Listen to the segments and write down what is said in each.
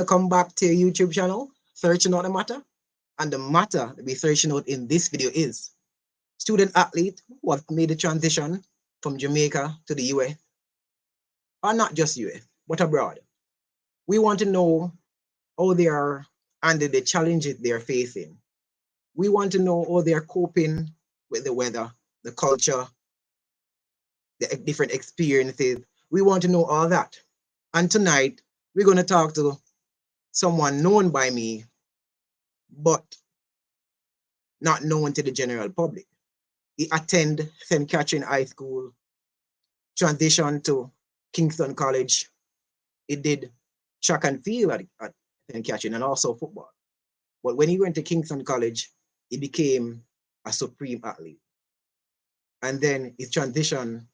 Welcome back to your YouTube channel, Searching Out the Matter. And the matter that we're searching out in this video is student athlete who have made the transition from Jamaica to the US, or not just US, but abroad. We want to know how they are under the challenges they are facing. We want to know how they are coping with the weather, the culture, the different experiences. We want to know all that. And tonight, we're going to talk to someone known by me, but not known to the general public. He attended St. Catherine High School, transitioned to Kingston College. He did track and field at St. Catherine and also football. But when he went to Kingston College, he became a supreme athlete. And then he transitioned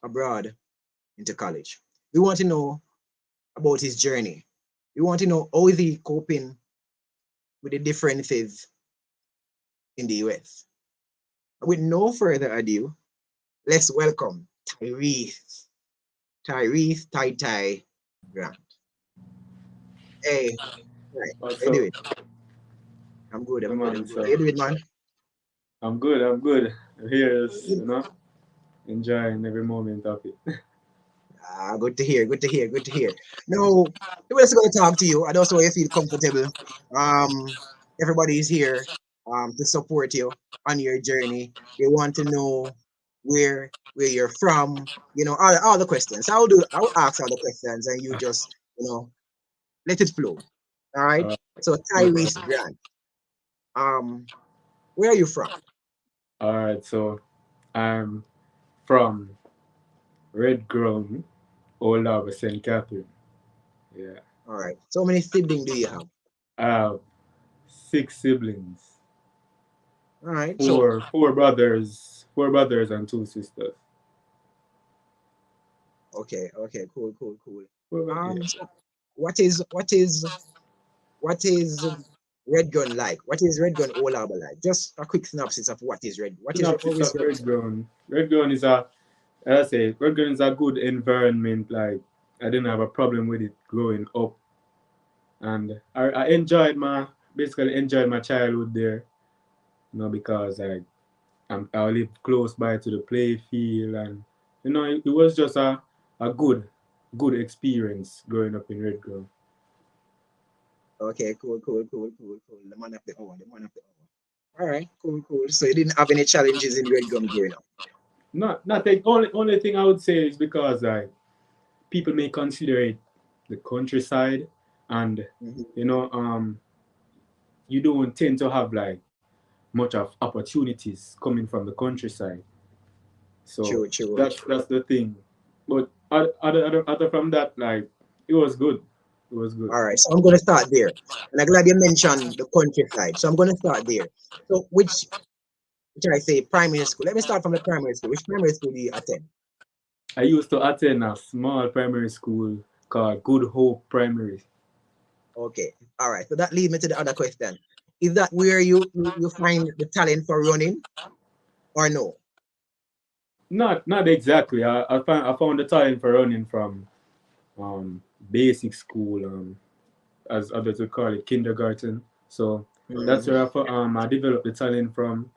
abroad into college. We want to know about his journey. We want to know how is he coping with the differences in the US. With no further ado, let's welcome Tyrece Ty Grant. Hey, right. What's How you up? doing? I'm good. I'm Come good. on, I'm good. How so you doing, man? I'm good. I'm good. I'm here, enjoying every moment of it. Good to hear. Good to hear. Good to hear. Now, we're just going to talk to you. I just want you to feel comfortable. Everybody is here to support you on your journey. They want to know where you're from. You know, all the questions. I'll ask all the questions, and you just let it flow. All right. Uh, So no Tyrese problem. Grant. Um, where are you from? All right, so I'm from Red Ground, Old Harbour, St. Catherine. Yeah, All right. So how many siblings do you have? I have six siblings, All right. So four brothers and two sisters. okay, cool. Yeah. So what is Red Gun like? What is Red Gun all about like? Just a quick synopsis of what is Red. What is Synopsis always of Red? Red Ground. Red Ground is Red Ground is a good environment. Like I didn't have a problem with it growing up, and I basically enjoyed my childhood there, because I live close by to the play field, and it was just a good experience growing up in Red Grove. Okay, cool. The man of the hour, the man of the hour. All right, cool. So you didn't have any challenges in Red Gun growing up. Not the only thing I would say is because people may consider it the countryside, and Mhm. you know um you don't tend to have like much of opportunities coming from the countryside. So True. that's the thing. But other from that, like it was good. It was good. All right, so I'm gonna start there. And I'm glad you mentioned the countryside. So I'm gonna start there. So which I say primary school. Let me start from the primary school. Which primary school do you attend? I used to attend a small primary school called Good Hope Primary. Okay. All right. So that leads me to the other question. Is that where you find the talent for running or no? Not exactly. I found the talent for running from basic school, as others would call it, kindergarten. So that's Mhm. where I developed the talent from,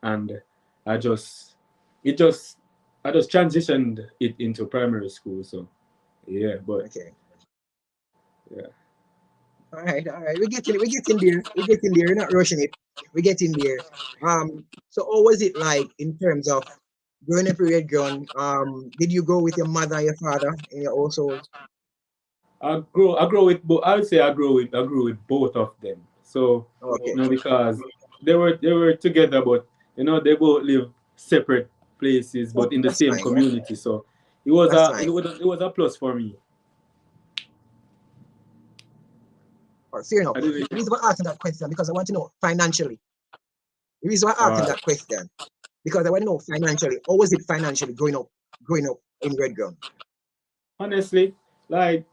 and I just it just I just transitioned it into primary school. So yeah, but Okay. yeah. All right. We're getting there. We're getting there. We're not rushing it. We're getting there. So how was it like in terms of growing up period grown? Did you go with your mother and your father and your also I grow with both. I would say I grew with both of them. So okay. because they were together, but they both live separate places, but in the That's same fine. community. So it was That's a fine. it was a plus for me. Or fair enough. I didn't. The reason why I'm asking that question because I want to know financially. The reason why I'm asking Uh, that question because I want to know financially. How was it financially growing up in Red Ground? honestly, like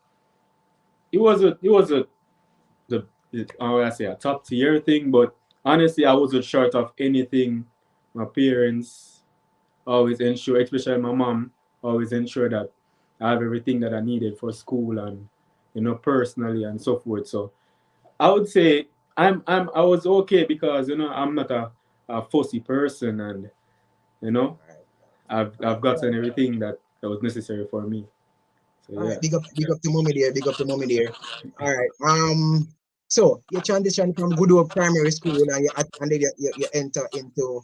it was a the I would say a top tier thing, but honestly, I wasn't short of anything. My parents always ensure, especially my mom, always ensure that I have everything that I needed for school, and personally and so forth. So I would say I was okay because I'm not a fussy person, and you know All right. I've gotten everything that was necessary for me. So All yeah. right, big up to mommy there, big up to mommy there. All right. So you transition from good old primary school and and then you enter into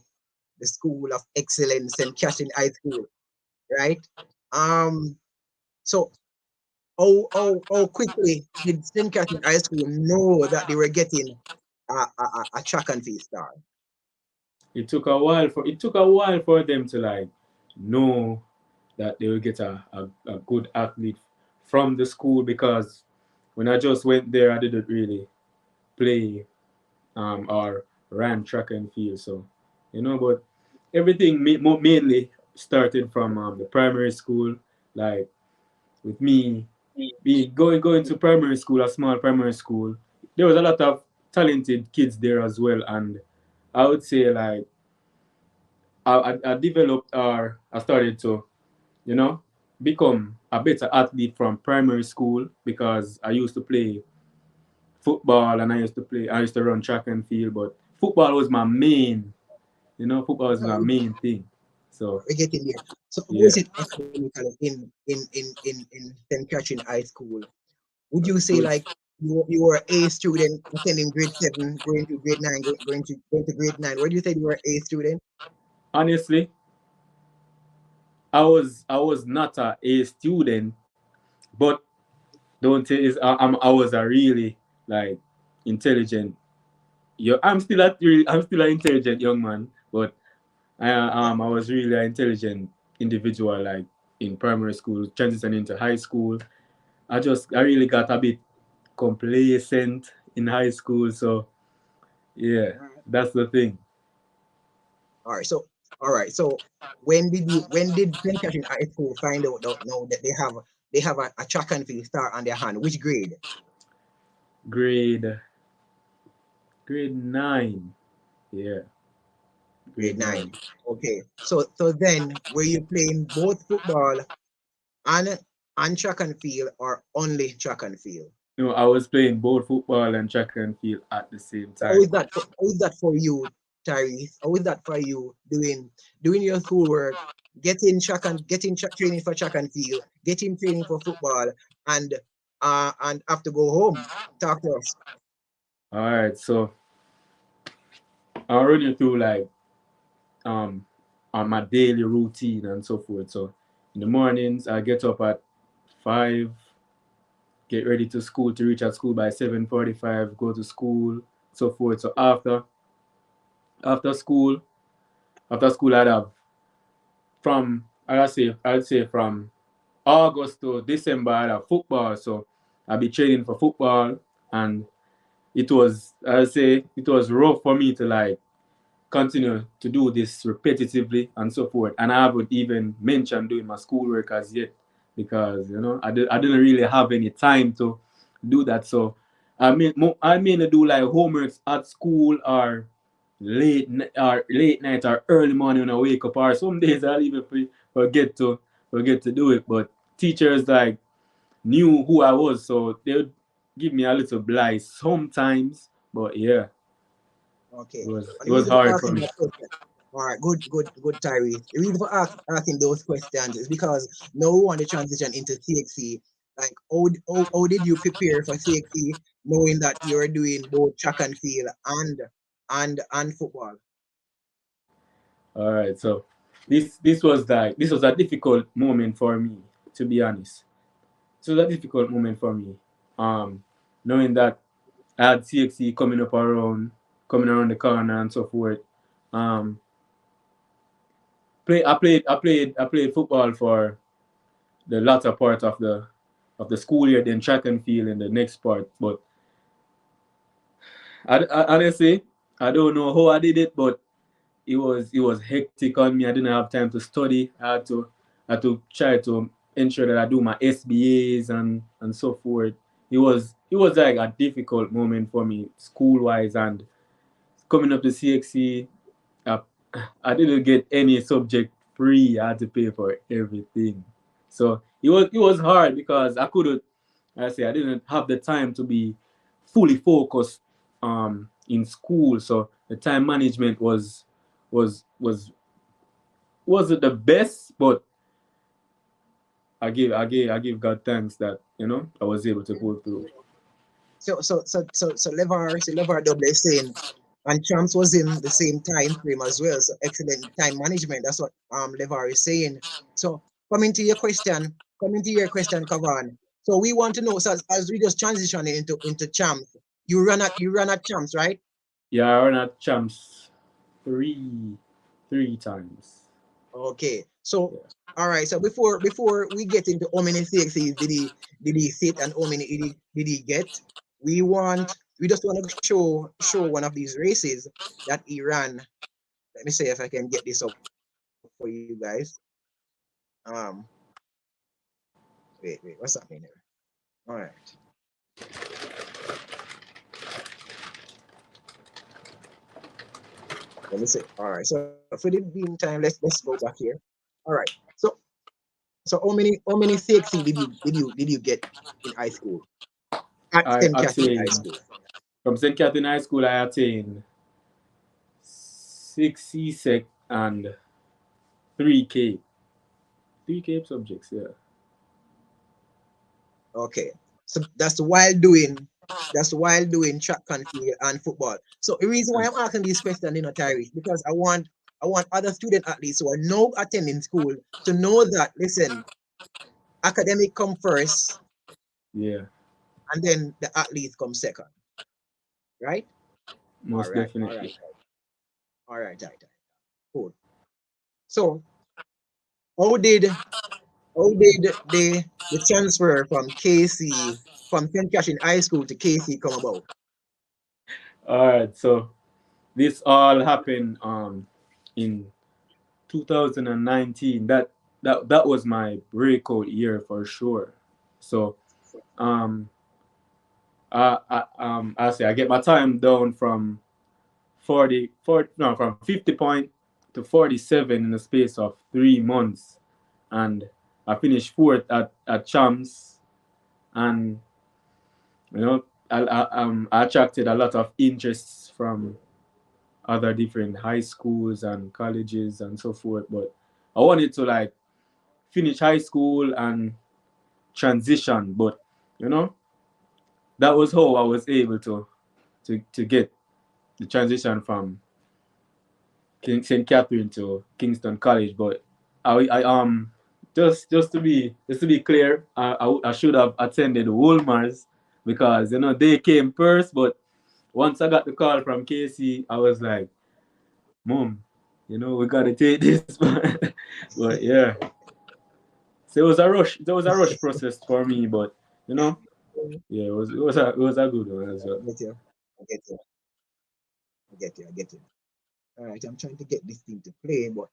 the School of Excellence and Cashin High School, right? Um, so how quickly did St. Catherine High School know that they were getting a track and field star? It took a while for them to like know that they will get a good athlete from the school, because when I just went there I didn't really play or ran track and field. So but everything mainly started from the primary school. Like with me being going to primary school, a small primary school, there was a lot of talented kids there as well. And I would say like I developed, or I started to you know become a better athlete from primary school, because I used to play football, and I used to run track and field. But football was my main, football was my main thing. So We're getting there. So how yeah. is it academically in St. Catherine High School? Would you say So like you were a student attending grade 7, going to grade 9, going to grade 9? Where do you say you were a student? honestly, I was not a student, but don't say is I was a really like intelligent. I'm still an intelligent young man, but I was really an intelligent individual, like in primary school, transitioning into high school. I really got a bit complacent in high school. So yeah, All right. that's the thing. All right. So all right. So when did St. Catherine High School find out that no that they have a track and field star on their hand? Which grade? Grade grade 9. Yeah, grade Grade 9. 9. Okay. So then were you playing both football and track and field or only track and field? I was playing both football and track and field at the same So how time. is that how is that for you, Tyrese? How is that for you doing your schoolwork, training for track and field, getting training for football, and have to go home? Talk to us. All right, so I'll run you through like um on my daily routine and so forth. So in the mornings I get up at 5, get ready to school to reach at school by 7:45, go to school, so forth. So after school, I'd have from I'd say from August to December I'd have football. So I'd be training for football, and it was rough for me to like continue to do this repetitively and so forth. And I haven't even mentioned doing my schoolwork as yet, because I didn't really have any time to do that. So I mainly do like homeworks at school, or late night or early morning when I wake up, or some days I'll even forget to do it. But teachers like knew who I was, so they would give me a little blight sometimes. But yeah, it Okay. was And it the was reason for hard for asking me. that question, all right, good, Tyrese. The reason for asking those questions is because now we want to transition into CXC. Like, how did you prepare for CXC knowing that you're doing both track and field and football? All right, so this was a difficult moment for me, to be honest. This was a difficult moment for me, um, knowing that I had CXC coming around the corner and so forth. Um, I played football for the latter part of the school year, then track and field in the next part. But honestly, I don't know how I did it, but it was hectic on me. I didn't have time to study. I had to try to ensure that I do my SBAs and so forth. It was like a difficult moment for me school wise, and coming up to CXC, I, I didn't get any subject free. I had to pay for everything. So it was hard, because I say I didn't have the time to be fully focused in school, so the time management was wasn't the best, but I give God thanks that I was able to pull through. So Levar Double is saying, and Champs was in the same time frame as well. So excellent time management. That's what Levar is saying. So coming to your question, Kavan. So we want to know, so as we just transition into Champs, you run at Champs, right? Yeah, I run at champs three times. Okay. So Yeah. all right. So before we get into how many CXCs did he sit and how many did he get, we just want to show one of these races that he ran. Let me see if I can get this up for you guys. Um, wait, what's happening here? All right. Let me see. All right. So for the meantime, let's go back here. All right. So how many CXC did you get in high school at I St. Catherine High attained School? from St. Catherine High School. I attained 6 CSEC and 3K, 3K subjects. Yeah. Okay. So that's while doing track and field and football. So the reason why Mm. I'm asking these questions, Tyrese, because I want other student athletes who are now attending school to know that, listen, academic come first Yeah. and then the athletes come second, right? All Most right, all right, definitely. all right, all right. Cool. So how did the transfer from KC from St. Catherine High School to KC come about? All right. So this all happened in 2019. That was my breakout year for sure. So um I say I get my time down from 40 no, from 50 point to 47 in the space of 3 months, and I finished fourth at champs. And I attracted a lot of interests from other different high schools and colleges and so forth. But I wanted to like finish high school and transition. But you know, that was how I was able to get the transition from St. Catherine to Kingston College. But I just to be clear, I should have attended Wolmer's because they came first. But once I got the call from KC, I was like, Mom, we gotta take this. But yeah, so it was a rush. It was a rush process for me, but you know, yeah, it was a good one as well. I get you. I get you. I get you. I get you. All right, I'm trying to get this thing to play, but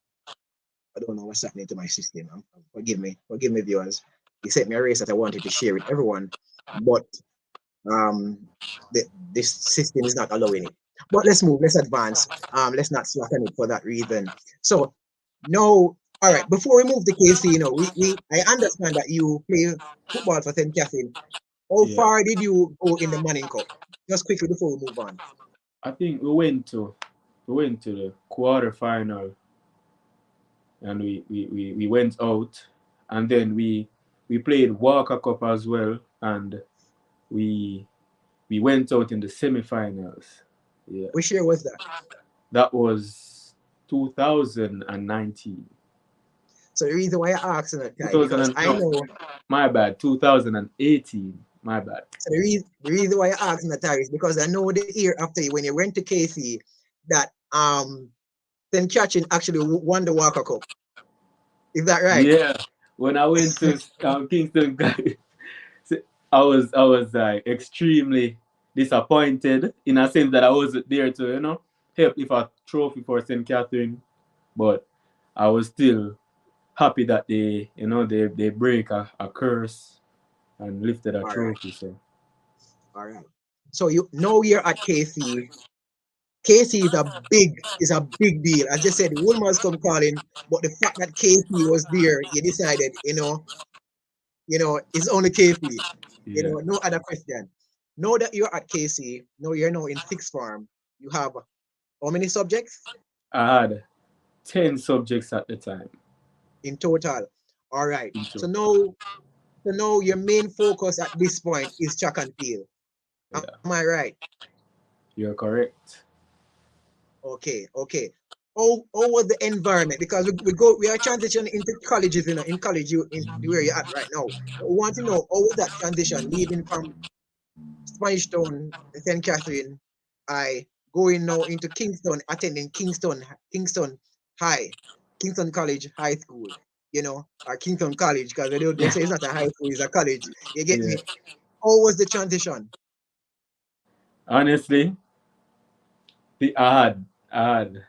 I don't know what's happening to my system. Forgive me, viewers. He sent me a race that I wanted to share with everyone, but um, the, this system is not allowing it. But let's move. Let's advance. Let's not slacken it for that reason. So no. All right. Before we move to KC, we I understand that you play football for St. Catherine. How Yeah, far did you go in the Manning Cup? Just quickly before we move on. I think we went to the quarterfinal, and we went out, and then we played Walker Cup as well, and we we went out in the semifinals. Yeah, Which year was that? that was 2019. So the reason why I asked that guy 2000 because and I no, know. my bad. 2018. My bad. So the reason why I asked that is because I know the year after you when you went to KC that St. Catherine actually won the Walker Cup. Is that right? Yeah, when I went to Kingston, I was like extremely disappointed in a sense that I wasn't there to help if a trophy for St. Catherine, but I was still happy that they break a curse and lifted a All right, trophy. So all right. So you know you're at KC. KC is a big deal. As you said, Wolmer's come calling, but the fact that KC was there, you decided, it's only KC. Yeah. No other question. Know that you're at KC. No, you're now in sixth form. You have how many subjects I had 10 subjects at the time. in total? All right. In So total. now your main focus at this point is track and field. Am I Yeah. right? You're correct. Okay. How was the environment? Because we are transitioning into colleges, in college in where you're at right now. We want to know how was that transition leaving from Spanish Town, St. Catherine, I going now into Kingston, attending Kingston High, Kingston College High School, or Kingston College, because they Yeah. say it's not a high school, it's a college. You get Yeah. me? How was the transition? Honestly, I had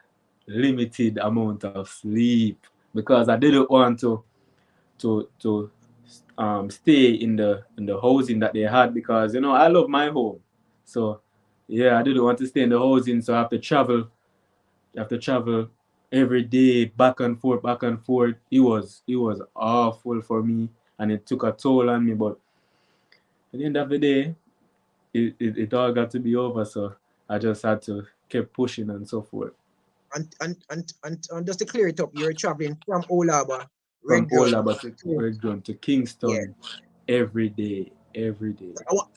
limited amount of sleep because I didn't want to stay in the housing that they had because I love my home. So yeah, I didn't want to stay in the housing, so I have to travel. You have to travel every day back and forth, back and forth. It was awful for me, and it took a toll on me. But at the end of the day, it all got to be over. So I just had to keep pushing and so forth. And just to clear it up, you're traveling from Olaba, From Red Gun Olaba to to, Red Gun to yeah. Kingston every day, every day. I want,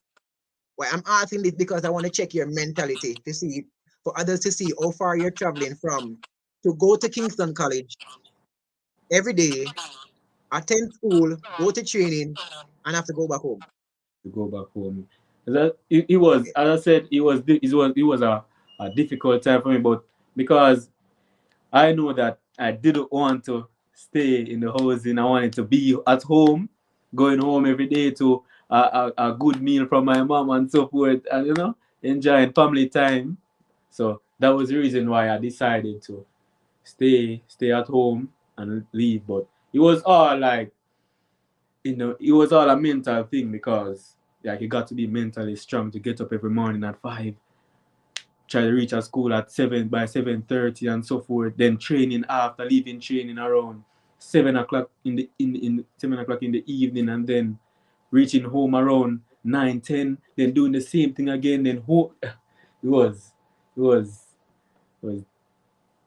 well, I'm asking this because I want to check your mentality to see, for others to see how far you're traveling from to go to Kingston College every day, attend school, go to training, and have to go back home. To go back home. It was, Okay. as I said, it was a difficult time for me, but because I know that I didn't want to stay in the housing. I wanted to be at home, going home every day to a good meal from my mom and so forth, and enjoying family time. So that was the reason why I decided to stay at home and leave. But it was all like it was all a mental thing because like you got to be mentally strong to get up every morning at 5, try to reach a school at 7 by 7:30 and so forth. Then training after leaving training around 7 o'clock in 7 o'clock in the evening, and then reaching home around 9:10. Then doing the same thing again. Then it was it was it was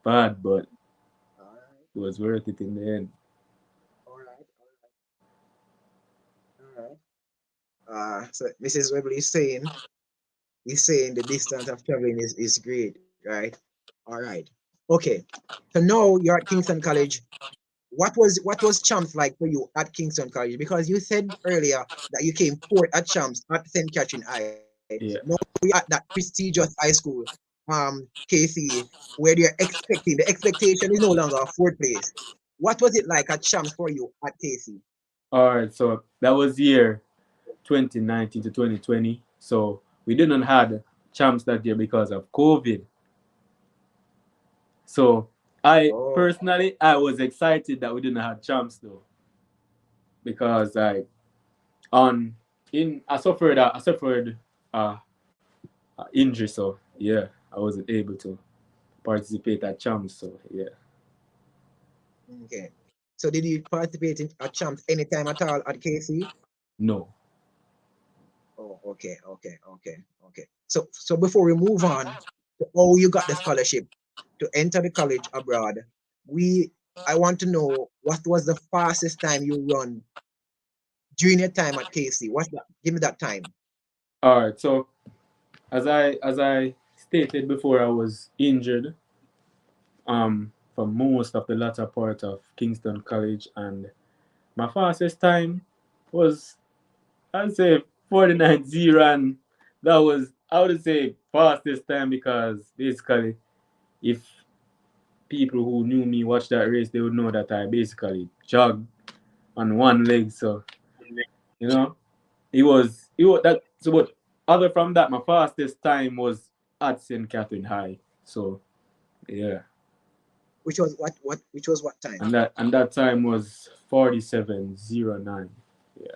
bad, but All right. it was worth it in the end. All right. All right. So Mrs. Webley is saying the distance of traveling is great, right? All right. Okay. So now you're at Kingston College. What was Champs like for you at Kingston College? Because you said earlier that you came fourth at Champs at St. Catherine High. Now Yeah. you're at that prestigious high school, KC, where they're expecting the expectation is no longer a fourth place. What was it like at Champs for you at KC? All right. So that was year 2019 to 2020. So we didn't had champs that year because of COVID. So I Oh, personally I was excited that we didn't have champs though because like on in I suffered injury, so yeah, I wasn't able to participate at champs. So yeah, okay. So did you participate in at Champs anytime at all at KC? no. Oh, okay. So before we move on to how you got the scholarship to enter the college abroad, we I want to know what was the fastest time you run during your time at KC. What's that? Give me that time. All right. So as I stated before, I was injured for most of the latter part of Kingston College, and my fastest time was, I'd say, 49.0, and that was, I would say, fastest time because basically, if people who knew me watch that race, they would know that I basically jogged on one leg. So you know, it was that. So, but other from that, my fastest time was at St. Catherine High. So yeah, Which was what time? and that time was 47.09. Yeah.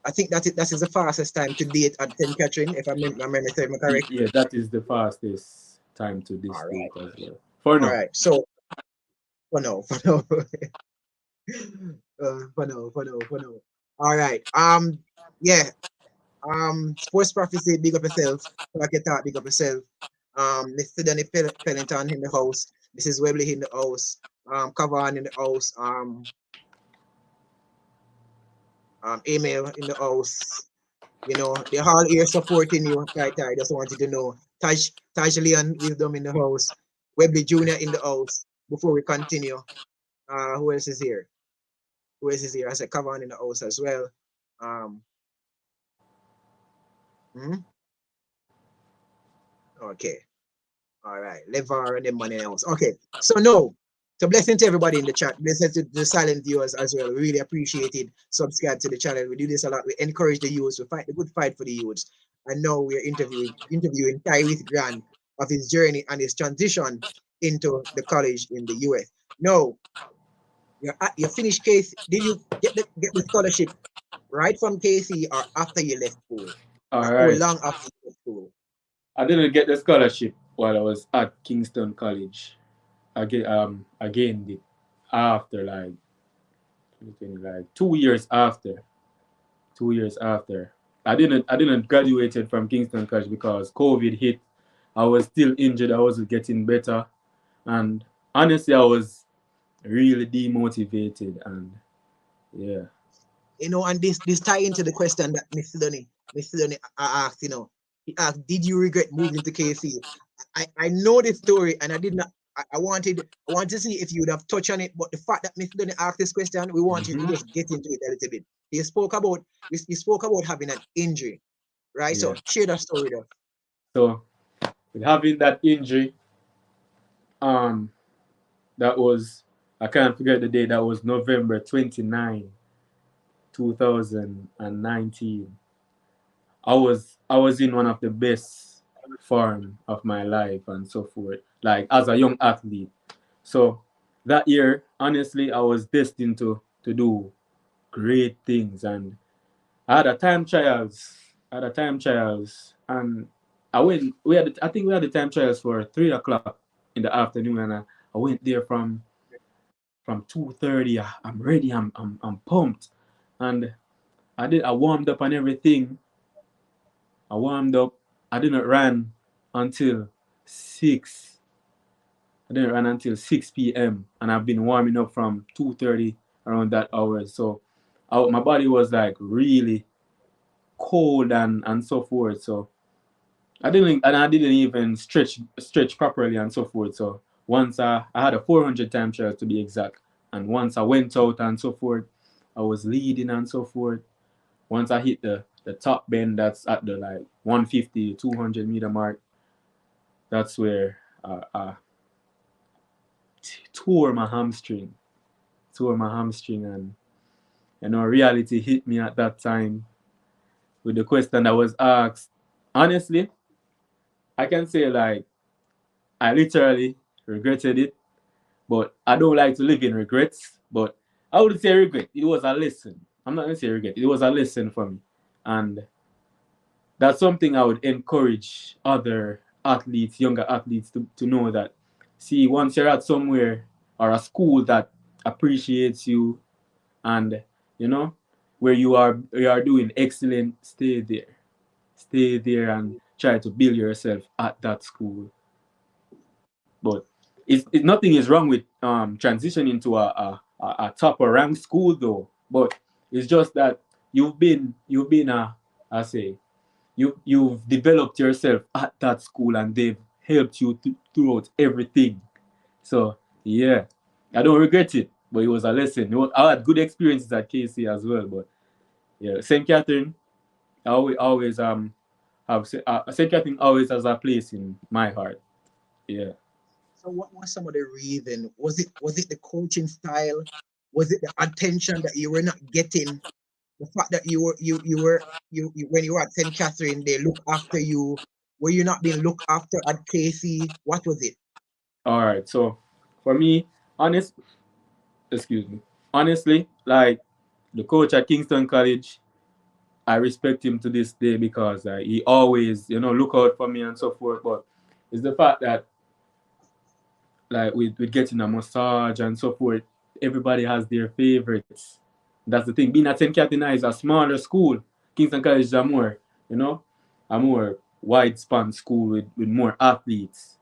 I think that is the fastest time to date at St. Catherine, if my memory serves me correct. Yeah, that is the fastest time to this All date right. as well. For All now. right. So for now. For now. For now. All right. Yeah. Sports prophecy, big up yourself. Like your thought, big up yourself. Mr. Danny Pellington in the house. Mrs. Webley in the house. Kavan in the house. Email in the house. You know, they're all here supporting you. Right, I just want you to know. Taj Leon Wisdom in the house. Webley Jr. in the house. Before we continue, who else is here? Who else is here? I said Kavan in the house as well. Um, hmm? Okay. All right. Levar and then money else. Okay. So no. So blessing to everybody in the chat. Blessing to the silent viewers as well. We really appreciate it. Subscribe to the channel. We do this a lot. We encourage the youths. We fight the good fight for the youths. And now we are interviewing Tyrece Grant of his journey and his transition into the college in the US. No, you finished case. Did you get the scholarship right from KC or after you left school? All Or how right. long after you left school? I didn't get the scholarship while I was at Kingston College. I gained it after like 2 years after. 2 years after. I didn't graduated from Kingston College because COVID hit. I was still injured. I wasn't getting better, and honestly, I was really demotivated. And yeah, You know, and this tie into the question that Mr. Donny asked, you know, he asked, did you regret moving to KC? I know this story and I did not I wanted to see if you would have touched on it, but the fact that Mr. Donny asked this question, we want you to hmm just get into it a little bit. He spoke about having an injury, right? yeah. So share that story though. So with having that injury, um, that was I can't forget the day. That was November 29, 2019. I was in one of the best form of my life and so forth, like as a young athlete. So that year, honestly, I was destined to do great things, and I had a time trials. And I went. I think we had the time trials for 3 o'clock in the afternoon, and I went there from 2:30. I'm ready. I'm pumped, and I warmed up and everything. I warmed up. I didn't run until 6. I didn't run until 6 p.m. and I've been warming up from 2:30 around that hour. So my body was like really cold and so forth. So I didn't even stretch properly and so forth. So once I had a 400 time trial to be exact, and once I went out and so forth, I was leading and so forth. Once I hit the top bend, that's at the like 150 200 meter mark. That's where I tore my hamstring, and reality hit me at that time with the question that was asked. Honestly, I can say like I literally regretted it, but I don't like to live in regrets. But I would say regret. It was a lesson. I'm not gonna say regret. It was a lesson for me, and that's something I would encourage other athletes, younger athletes, to know that. See, once you're at somewhere or a school that appreciates you, and you know where you are doing excellent, stay there and try to build yourself at that school. But nothing is wrong with transitioning to a top or ranked school though. But it's just that you've been I say you've developed yourself at that school and they've helped you throughout everything. So yeah, I don't regret it, but it was a lesson. I had good experiences at KC as well, but yeah, St. Catherine, I always have St. Catherine always has a place in my heart. Yeah. So what was some of the reason? Was it the coaching style? Was it the attention that you were not getting? The fact that you when you were at St. Catherine, they look after you. Were you not being looked after at KC? What was it? All right. So for me, honest, excuse me, honestly, like the coach at Kingston College, I respect him to this day because he always, look out for me and so forth. But it's the fact that, like, with getting a massage and so forth, everybody has their favorites. That's the thing. Being at St. Catherine High is a smaller school. Kingston College is a more, you know, a more wide span school with more athletes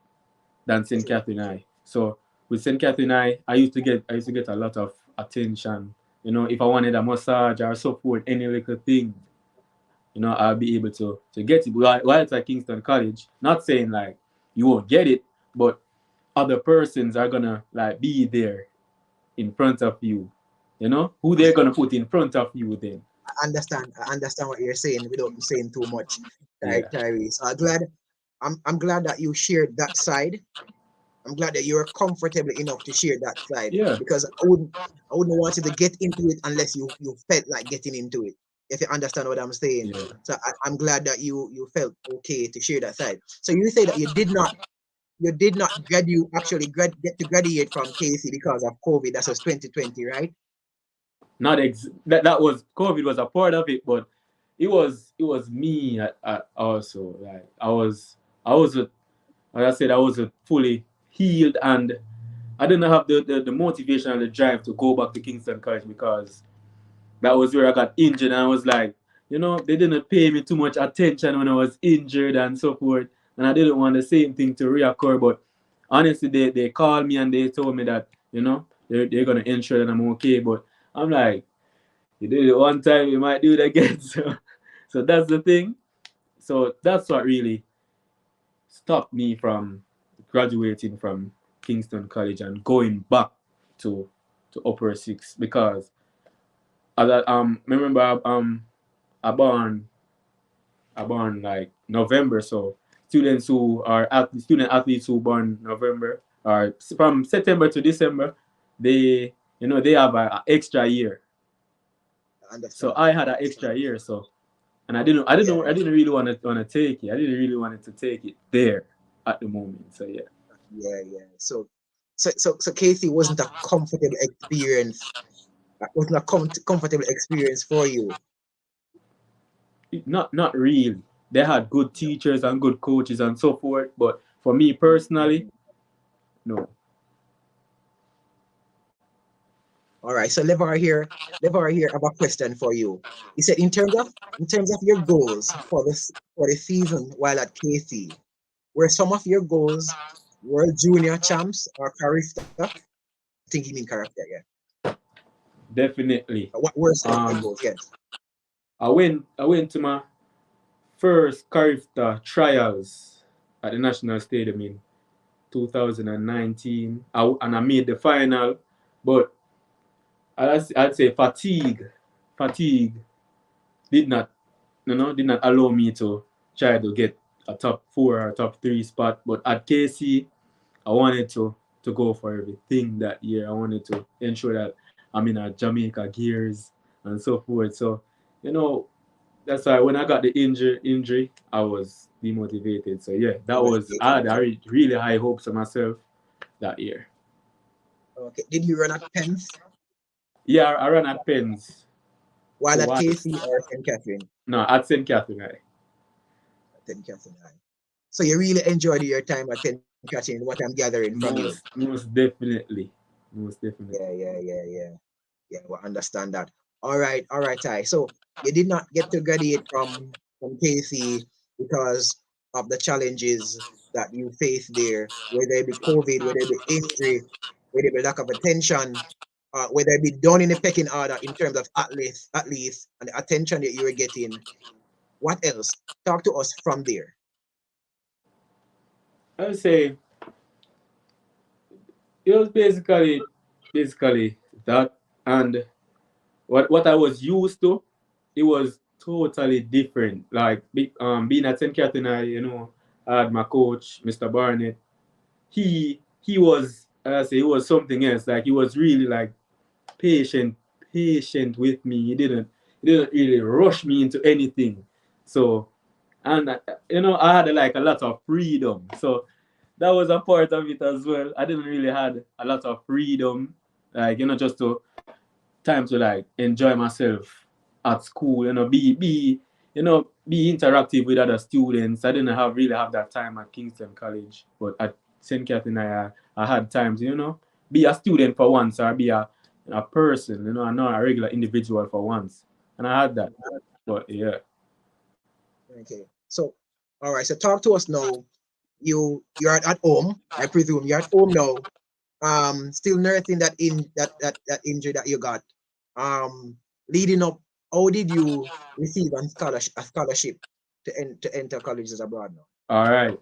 than St. Catherine High. So with St. Catherine High, I used to get a lot of attention. You know, if I wanted a massage or support, any little thing, I'll be able to get it. While it's at Kingston College, not saying like you won't get it, but other persons are gonna like be there in front of you. Who they're gonna put in front of you then. I understand what you're saying without saying too much, Yeah. Tyrese. So I'm glad that you shared that side. I'm glad that you're comfortable enough to share that side, Yeah. because I wouldn't want you to get into it unless you felt like getting into it. If you understand what I'm saying. Yeah. So I'm glad that you felt okay to share that side. So you say that you did not get to graduate from KC because of COVID. That was 2020, right? Not that was COVID was a part of it, but it was me also. Like I was like I said, I wasn't fully healed, and I didn't have the motivation and the drive to go back to Kingston College because that was where I got injured, and I was like, they didn't pay me too much attention when I was injured and so forth, and I didn't want the same thing to reoccur. But honestly, they called me and they told me that they're gonna ensure that I'm okay. But I'm like, you did it one time, you might do it again. So that's the thing. So that's what really stopped me from graduating from Kingston College and going back to upper six because remember I born like November, so student athletes who born November or from September to December, they have a extra year. I So understand. I had I an understand. extra year, so and I didn't really want to take it. I didn't really want to take it there at the moment. So yeah. Yeah. So Casey wasn't a comfortable experience. That wasn't a comfortable experience for you. Not really. They had good teachers and good coaches and so forth, but for me personally, Mhm. no. All right. So Levar here have a question for you. He said, in terms of your goals for the season while at KC, were some of your goals world junior champs or character? I think you mean character, yeah. Definitely. What were some of your Um, goals? Yes. I went to my first character trials at the National Stadium in 2019, and I made the final, but I'd say fatigue did not did not allow me to try to get a top four or top three spot. But at KC, I wanted to go for everything that year. I wanted to ensure that I'm in a Jamaica gears and so forth. So, you know, that's why when I got the injury, I was demotivated. So yeah, that was I had really high hopes of myself that year. Okay. Did you run at Pens Yeah, I ran at Pens while at once. KC or St. Catherine? No, at St. Catherine. St. Catherine High. So you really enjoyed your time at St. Catherine, what I'm gathering from you. Most definitely. Most Yeah, definitely. yeah, yeah, yeah. Yeah, we understand that. All right, Ty. So you did not get to graduate from KC because of the challenges that you face there, whether it be COVID, whether it be injury, whether it be lack of attention, whether it be down in the pecking order in terms of athletes and the attention that you were getting. What else? Talk to us from there. I would say it was basically that, and what I was used to, it was totally different. Like being at St. Catherine, I had my coach, Mr. Barnett. He was I say he was something else. Like he was really like patient, patient with me. He didn't really rush me into anything. So and I had like a lot of freedom. So that was a part of it as well. I didn't really had a lot of freedom, like just to time to like enjoy myself at school. Be interactive with other students. I didn't really have that time at Kingston College, but at St. Catherine, I had time to be a student for once, or be a person, and not a regular individual for once. And I had that. But yeah. Okay. So, all right. So talk to us now. You're at home. I presume you're at home now. Still nursing that injury that you got. Leading up, how did you receive a scholarship to enter colleges abroad now? All right.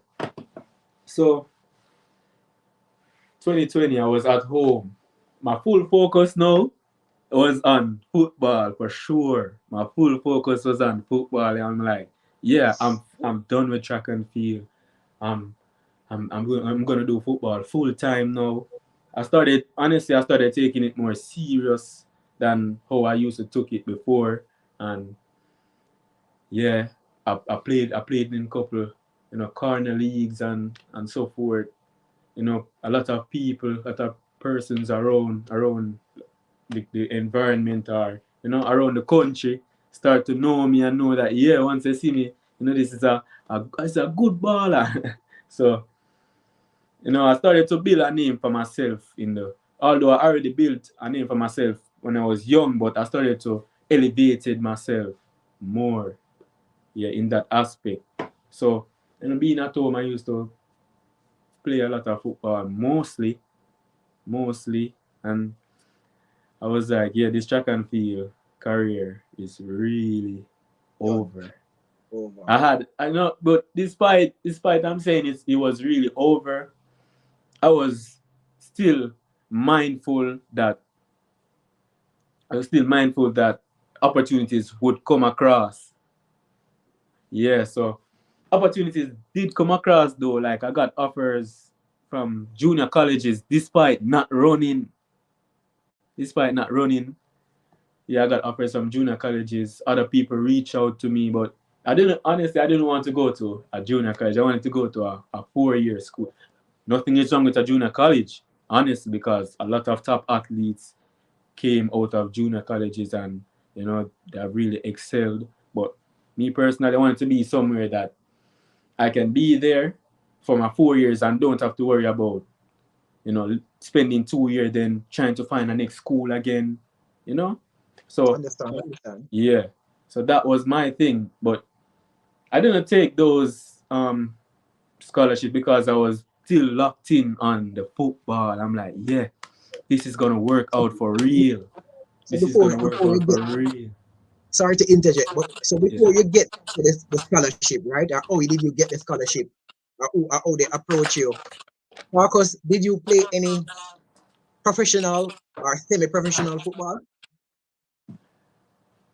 So 2020, I was at home. My full focus now was on football for sure. My full focus was on football. And I'm like, yeah, I'm done with track and field. I'm I'm gonna do football full time now. I started taking it more serious than how I used to took it before. And yeah, I played in a couple, corner leagues and so forth. A lot of people, a lot of persons around the environment, or around the country, start to know me and know that, yeah, once they see me, this is it's a good baller. So I started to build a name for myself although I already built a name for myself when I was young, but I started to elevated myself more, yeah, in that aspect. So being at home, I used to play a lot of football, mostly, and I was like, yeah, this track and field career is really Done. over. Over. I know, but despite I'm saying it was really over, I was still mindful that opportunities would come across. Yeah, so opportunities did come across though. Like I got offers from junior colleges despite not running. Yeah, I got offers from junior colleges. Other people reach out to me, but I didn't want to go to a junior college. I wanted to go to a 4-year school. Nothing is wrong with a junior college, honestly, because a lot of top athletes came out of junior colleges, and they have really excelled. But me personally, I wanted to be somewhere that I can be there for my 4 years and don't have to worry about spending 2 years then trying to find a next school again. You know, so Understand. yeah, so that was my thing. But I didn't take those scholarships because I was still locked in on the football. I'm like, yeah, this is gonna work out for real. So This is gonna work before out you for get, real. sorry to interject, but so Yeah. before you get to the scholarship, right? Or how did you get the scholarship? Or how they approach you? Marcus, did you play any professional or semi-professional football? Like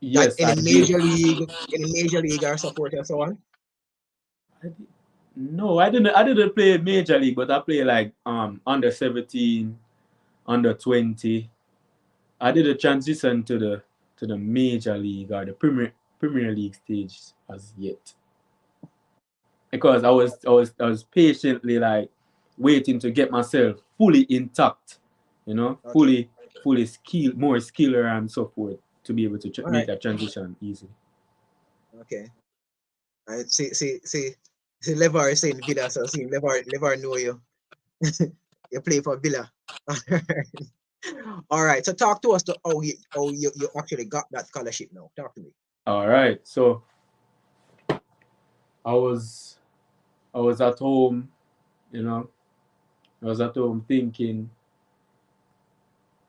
Yes, I did. any major league or support and so on? I did. No, I didn't. I didn't play major league, but I play like under 17, under 20. I did a transition to the major league or the Premier League stage as yet, because I was patiently like waiting to get myself fully intact, Okay. fully skill more skiller and so forth, to be able to All make right. that transition easy. Okay. All right. See, Levar is saying Villa, so see Levar know you. You play for Villa. All right. So talk to us to how you actually got that scholarship now. Talk to me. All right, so I was I was at home, you know, I was at home thinking,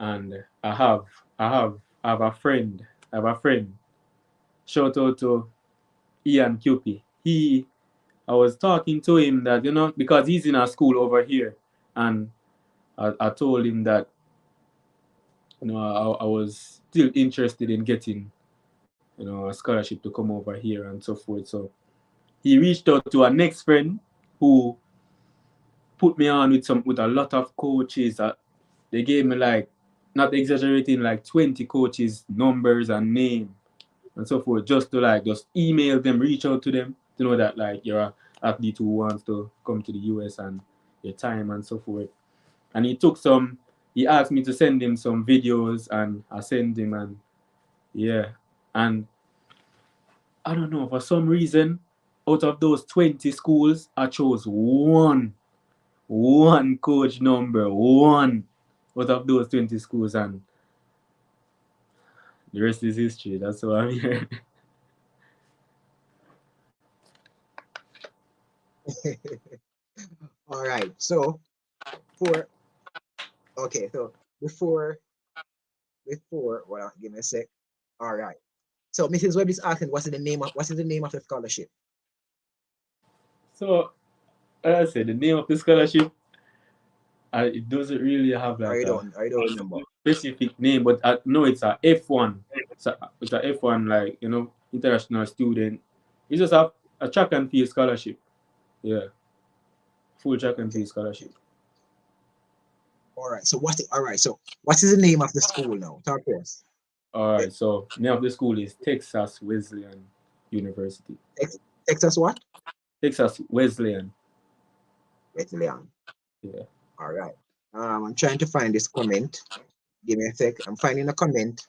and I have a friend. I have a friend. Shout out to Ian Cupie. I was talking to him that, because he's in a school over here, and I told him that, I was still interested in getting, a scholarship to come over here and so forth. So he reached out to a next friend who put me on with a lot of coaches. They gave me, like, not exaggerating, like 20 coaches, numbers and name and so forth, just to, like, just email them, reach out to them to know that, like, you're an athlete who wants to come to the US and your time and so forth. And he asked me to send him some videos, and I sent him, and yeah. And I don't know, for some reason, out of those 20 schools, I chose one coach number, one out of those 20 schools. And The rest is history. That's why I'm here. All right. So for okay, so before well, give me a sec. All right. So Mrs. Webb is asking what is the name of the scholarship? So, as I said, the name of the scholarship, it doesn't really have Or like you a don't or you don't remember. specific name, but I know it's a F1. It's a F1, like, international student. It's just a track and field scholarship. Yeah, full track and Okay. field scholarship. All right. So what is the name of the school now? Talk to us. All Eh, right, so name of the school is Texas Wesleyan University. Texas what? Texas Wesleyan. Bethlehem. Yeah. All right. I'm trying to find this comment. Give me a sec. I'm finding a comment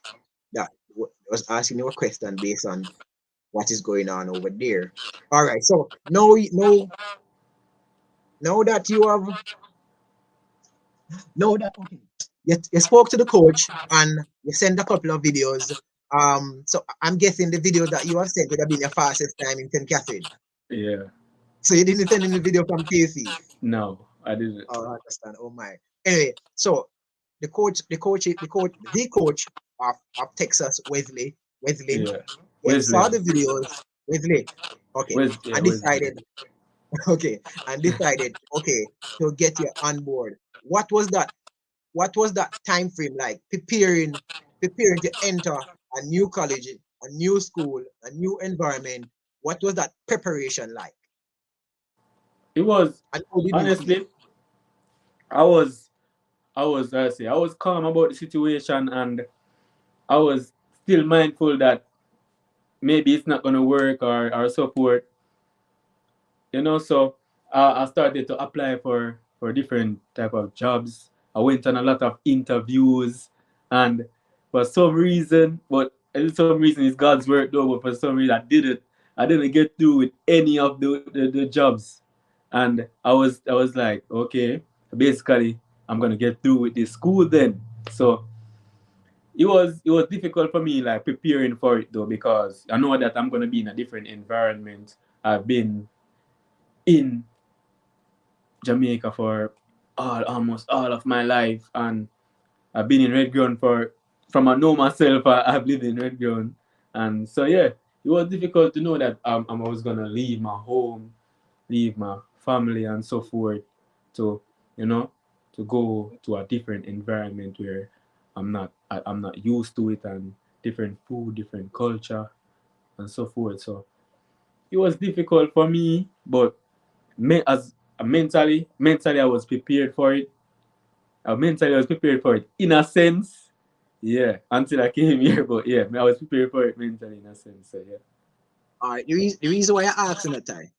that was asking you a question based on what is going on over there. All right. So now that you have know that okay, you spoke to the coach and you sent a couple of videos. So I'm guessing the video that you have sent would have been your fastest time in St. Catherine. Yeah. So you didn't send any video from KC. No, I didn't. Oh, I understand. Oh my. Anyway, so the coach of Texas, Wesley, Yeah. saw Wesleyan. the videos, Wesley, okay, Yeah, and Wesleyan. decided, okay, okay, to get you on board. What was that? What was that time frame like? Preparing to enter a new college, a new school, a new environment. What was that preparation like? It was, And how did you feel? honestly, I was, I was calm about the situation, and I was still mindful that maybe it's not going to work, or support. So I started to apply for different type of jobs. I went on a lot of interviews, and for some reason, but some reason it's God's work though, but for some reason I didn't get through with any of the jobs. And I was like, okay, basically I'm gonna get through with this school then. So it was difficult for me, like, preparing for it though, because I know that I'm gonna be in a different environment. I've been in Jamaica for almost all of my life, and I've been in Red Ground from I know myself. I've lived in Red Ground, and so yeah, it was difficult to know that I was gonna leave my home, leave my family, and so forth, to you know to go to a different environment where I'm not used to it, and different food, different culture, and so forth. So it was difficult for me, but as mentally I was prepared for it. Mentally I was prepared for it in a sense. Yeah, until I came here, but yeah, I was prepared for it mentally in a sense. So yeah. All right, the reason why I asked that time,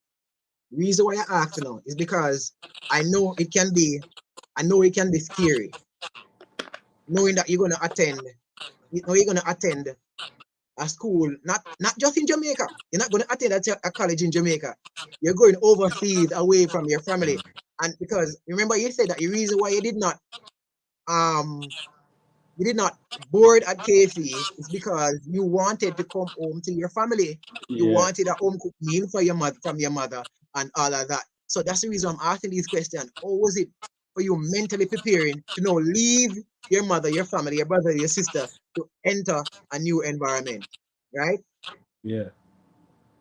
the reason why I asked now is because I know it can be, I know it can be scary knowing that you're gonna attend a school, not just in Jamaica. You're not gonna attend a college in Jamaica. You're going overseas away from your family. And because remember you said that the reason why um you did not board at KC is because you wanted to come home to your family. You Yeah. wanted a home cooked meal for your mother from your mother and all of that. So that's the reason I'm asking these questions. How was it for you mentally preparing to now leave your mother, your family, your brother, your sister to enter a new environment, right? Yeah.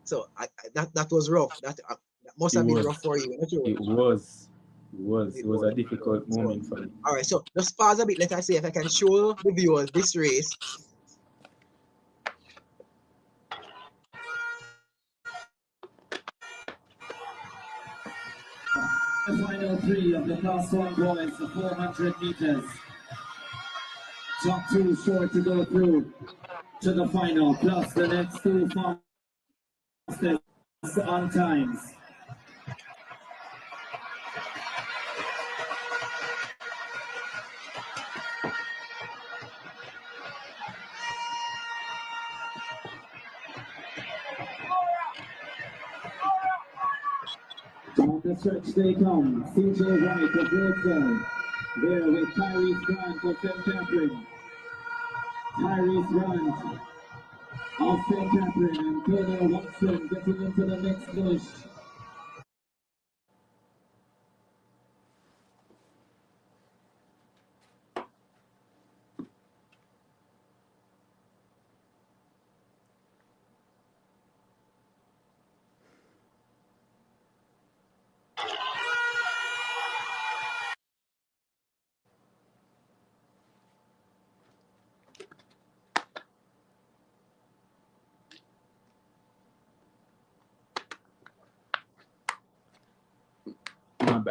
So that was rough. That must It have been was. rough for you. Not sure. It was. It was. It It was was. a It was. difficult So moment for me. all right. So just pause a bit. Let us see if I can show the viewers this race. The final three of the Class 1 boys, the 400 meters. Top two short to go through to the final, plus the next two fastest on times. On the stretch they come, CJ White of Roadville, there with Tyrece Grant of St. Catherine. Tyrece Grant of St. Catherine and Taylor Watson getting into the next finish.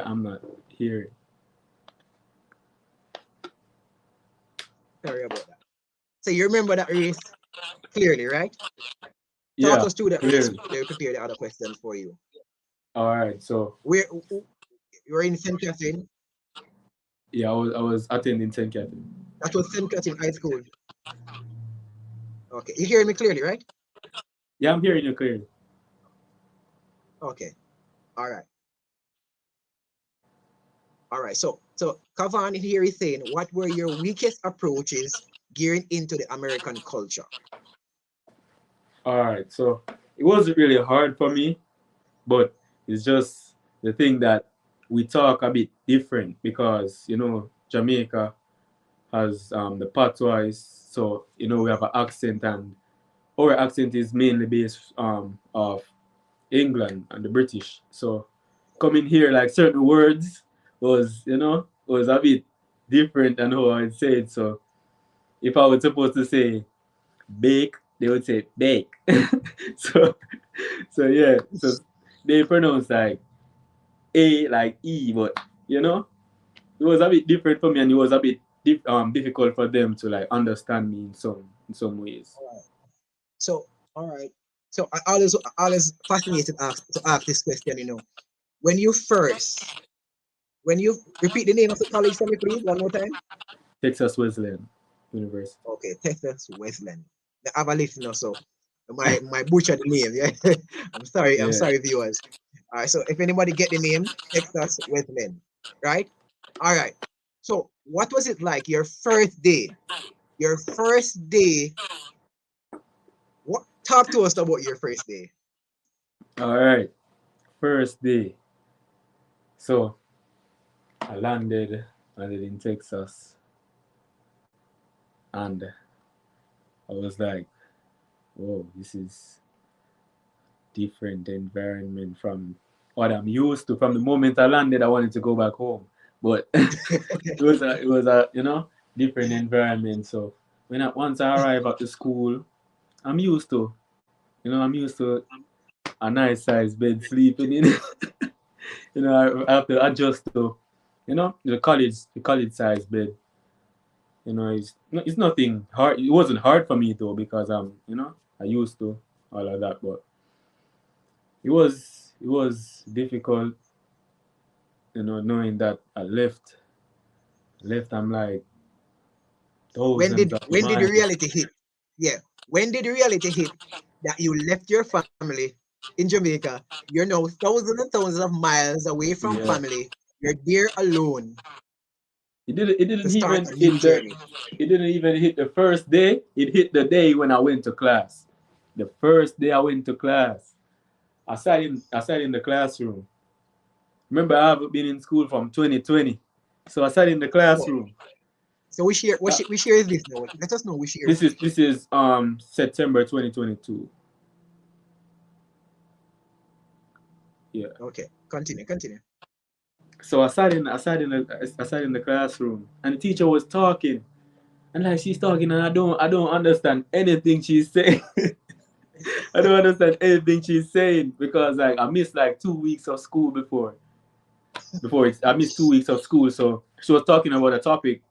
I'm not hearing. Sorry about that. So you remember that race clearly, right? Talk Yeah, us through that race. clearly. They prepare the other questions for you. All right, so Where you're in St. Catherine? yeah, I was attending St. Catherine. That was St. Catherine High School. Okay, you hearing me clearly, right? Yeah, I'm hearing you clearly. Okay, all right, all right. So Kavan here is saying, what were your weakest approaches gearing into the American culture? All right, so it wasn't really hard for me, but it's just the thing that we talk a bit different because Jamaica has the patois, so we have an accent, and our accent is mainly based of England and the British. So coming here, like certain words was a bit different than how I'd say it. So if I was supposed to say bake, they would say bake. so yeah, so they pronounce like A like E, but it was a bit different for me, and it was a bit difficult for them to like understand me in some ways. All right. So all right. So I always fascinated to ask this question. When you first when you repeat the name of the college for me, please, one more time. Texas Wesleyan University. Okay, Texas Wesleyan. The have a listener, so my butcher the name. Yeah, I'm Yeah. sorry, viewers. All right, so if anybody get the name, Texas Wesleyan, right? All right. So what was it like your first day? Your first day. What? Talk to us about your first day. All right. First day. So I landed in Texas, and I was like, "Whoa, this is different environment from what I'm used to." From the moment I landed, I wanted to go back home, but it was a different environment. So once I arrive at the school, I'm used to a nice size bed sleeping in. I have to adjust to the college size bed. It's nothing hard. It wasn't hard for me though because I used to all of that, but it was difficult, knowing that I left. I'm like when thousands did of when did the miles. reality hit? Yeah, when did the reality hit that you left your family in Jamaica? You're now thousands and thousands of miles away from Yeah, family. You're there alone it didn't. It to didn't start even a new hit the. journey. It didn't even hit the first day. It hit the day when I went to class. The first day I went to class, I sat in the classroom. Remember, I haven't been in school from 2020, so I sat in the Oh, classroom. so Uh, we share is this now. Let us know we share. this is September 2022. Yeah. Okay, continue. So I sat in the classroom, and the teacher was talking, and like she's talking, and I don't understand anything she's saying. I don't understand anything she's saying because like I missed like 2 weeks of school I missed 2 weeks of school, so she was talking about a topic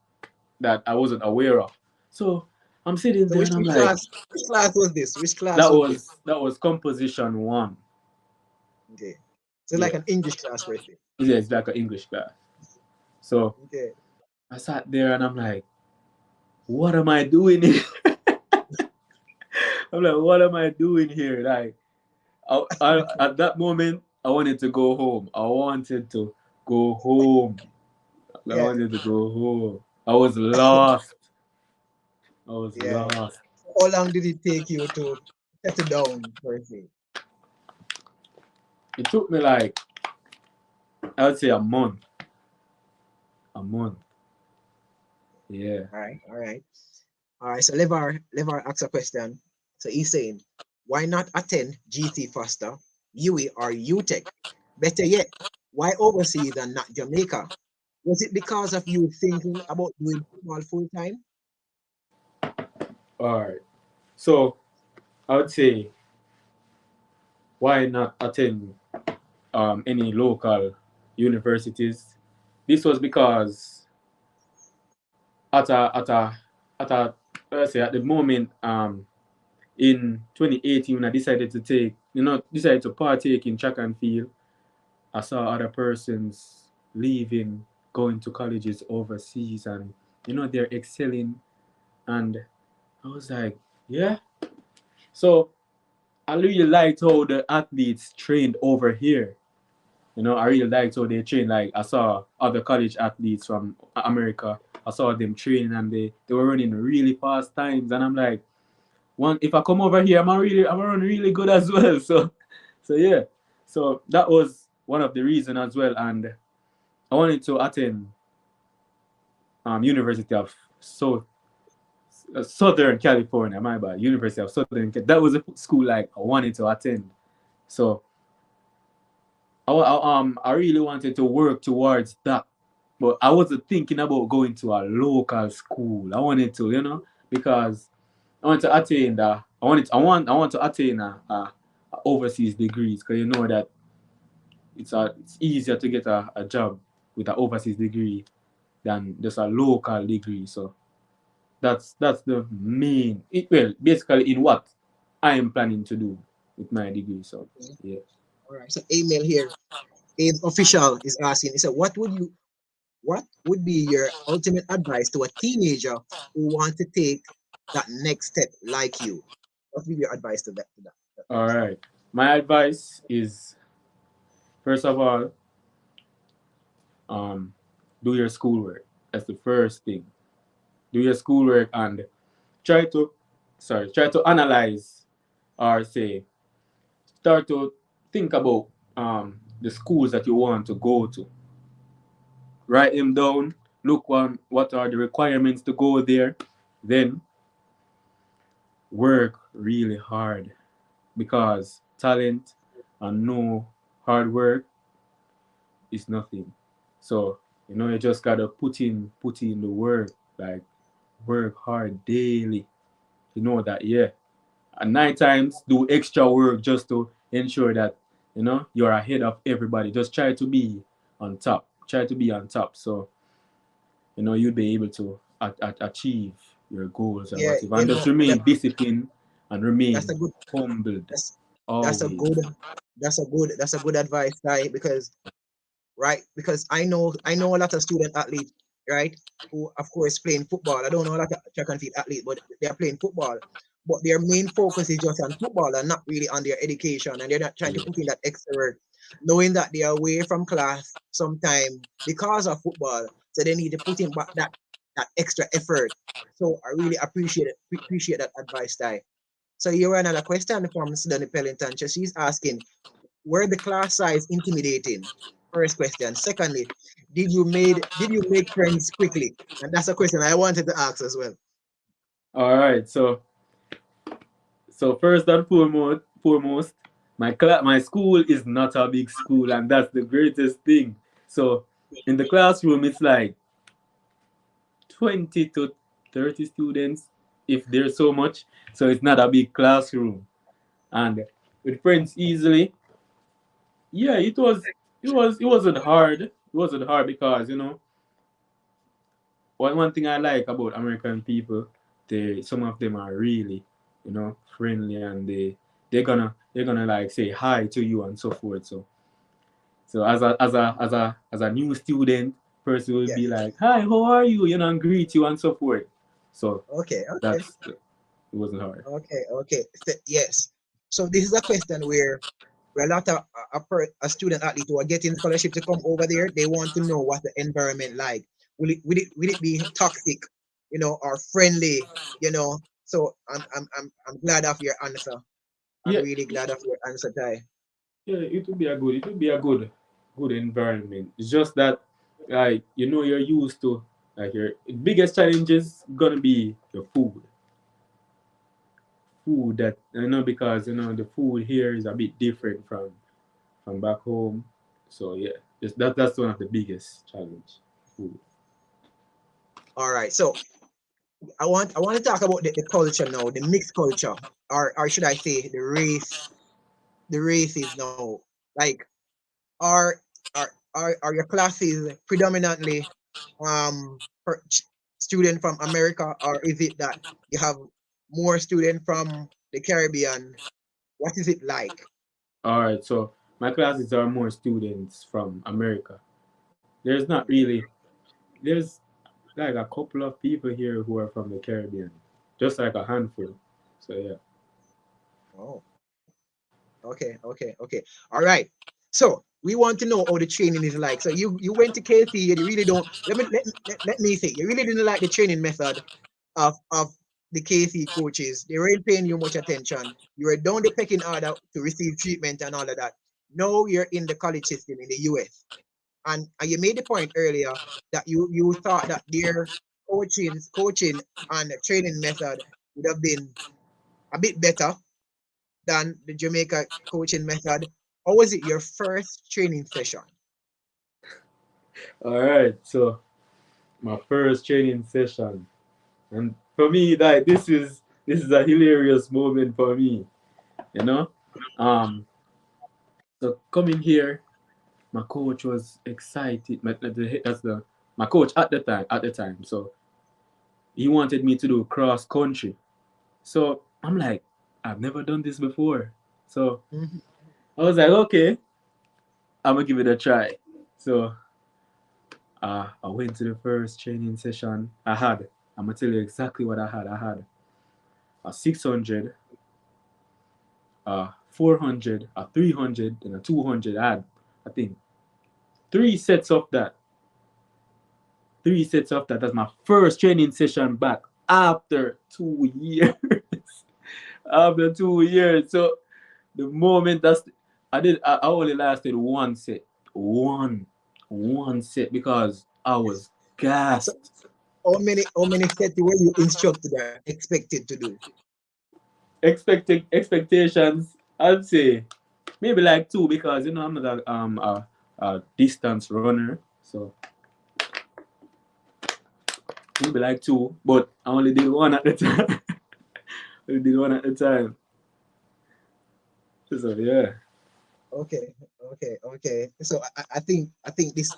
that I wasn't aware of. So I'm sitting So there and I'm which like, class? Which class was this? Which class that was this? was that was composition one. Okay, so like Yeah, an English class, right there. yeah, it's like an English class. So Okay, I sat there and I'm like, what am I doing here? I'm like, what am I doing here? Like, at that moment, I wanted to go home. I wanted to go home. I yeah. wanted to go home. I was lost. I was Yeah. lost. How long did it take you to settle down, per se? It took me like, I would say a month. A month. Yeah. All right, all right. All right, so Levar asks a question. So he's saying, why not attend GT Foster, UE, or UTech? Better yet, why overseas and not Jamaica? Was it because of you thinking about doing football full time? All right. So I would say, why not attend any local universities? This was because at a at a at a let's say at the moment in 2018 when I decided to decided to partake in track and field, I saw other persons leaving, going to colleges overseas, and they're excelling, and I was like, yeah. So I really liked how the athletes trained over here. I really liked how they trained. Like I saw other college athletes from America. I saw them training, and they were running really fast times, and I'm like, one if I come over here, I'm run really good as well. So yeah. So that was one of the reasons as well, and I wanted to attend University of Southern California. My bad, University of Southern. That was a school like I wanted to attend. So I really wanted to work towards that, but I wasn't thinking about going to a local school. I wanted to, because I want to attain that. I want to attain a overseas degrees, because you know that it's easier to get a job with an overseas degree than just a local degree. So that's the main. Well, basically in what I am planning to do with my degree. So Okay, yeah. all right. So email here. Abe official is asking. He said, what would be your ultimate advice to a teenager who want to take that next step like you? What would be your advice to that All person? right. My advice is, first of all, um, do your schoolwork. That's the first thing. Do your schoolwork and try to, try to analyze, or say, start to think about the schools that you want to go to. Write them down. Look on what are the requirements to go there. Then work really hard, because talent and no hard work is nothing. So you just gotta put in the work, like work hard daily. You know that, yeah. At night times, do extra work just to ensure that you're ahead of everybody. Just try to be on top. Try to be on top. So you'll be able to achieve your goals or Yeah, whatever. And just that, remain disciplined and that's a remain good humbled that's that's a always. good that's a good advice, guy, because right? Because I know a lot of student athletes, right? Who of course playing football. I don't know a lot of track and field athletes, but they're playing football. But their main focus is just on football and not really on their education, and they're not trying to Yeah. put in that extra work, knowing that they are away from class sometime because of football. So they need to put in back that extra effort. So I really appreciate that advice, Ty. So here another question from Sidonie Pellington. So she's asking, were the class size intimidating? First question. Secondly, did you make friends quickly? And that's a question I wanted to ask as well. All right. So first and foremost, my school is not a big school, and that's the greatest thing. So in the classroom, it's like 20 to 30 students, if there's so much. So it's not a big classroom, and with friends easily. Yeah, it wasn't hard. It wasn't hard because one thing I like about American people, they some of them are really, friendly, and they're gonna like say hi to you and so forth. So as a new student, person will Yes. be like, hi, how are you? And greet you and so forth. So Okay, okay, it wasn't hard. okay. Yes. So this is a question where a lot of a student athlete who are getting scholarship to come over there, they want to know what the environment like. Will it be toxic? or friendly, So I'm glad of your answer. I'm Yeah, really glad of your answer, Ty. yeah, it would be a good environment. It's just that, like, you're used to, like, your biggest challenge is gonna be your food that, because the food here is a bit different from back home. So yeah, that's one of the biggest challenge. Food. All right. So I want to talk about the culture now, the mixed culture, or should I say the races now. Like, are are your classes predominantly student from America, or is it that you have more student from the Caribbean? What is it like? All right, so my classes are more students from America. There's not really there's like a couple of people here who are from the Caribbean, just like a handful. So yeah. Oh, okay. All right. So we want to know how the training is like. So you went to KC, you really don't. Let me say, you really didn't like the training method of the KC coaches. They weren't paying you much attention. You were down the pecking order to receive treatment and all of that. Now you're in the college system in the US. And you made the point earlier that you thought that their coaching and training method would have been a bit better than the Jamaica coaching method. How was it your first training session? All right, so my first training session, and for me, like, this is a hilarious moment for me. You know, um, so coming here, my coach was excited. My coach at the time. So he wanted me to do cross country. So I'm like, I've never done this before. So Mhm. I was like, okay, I'm gonna give it a try. So I went to the first training session I had. I'm gonna tell you exactly what I had. I had a 600, a 400, a 300, and a 200. I had, I think, three sets of that. Three sets of that. That's my first training session back after 2 years. After 2 years. So the moment I only lasted one set. One set because I was So gassed. how many sets were you instructed or expected to do? Expecting expectations, I'd say maybe like two because I'm not a distance runner, so maybe like two, but I only did one at the time. I did one at the time. So yeah. Okay. So I think this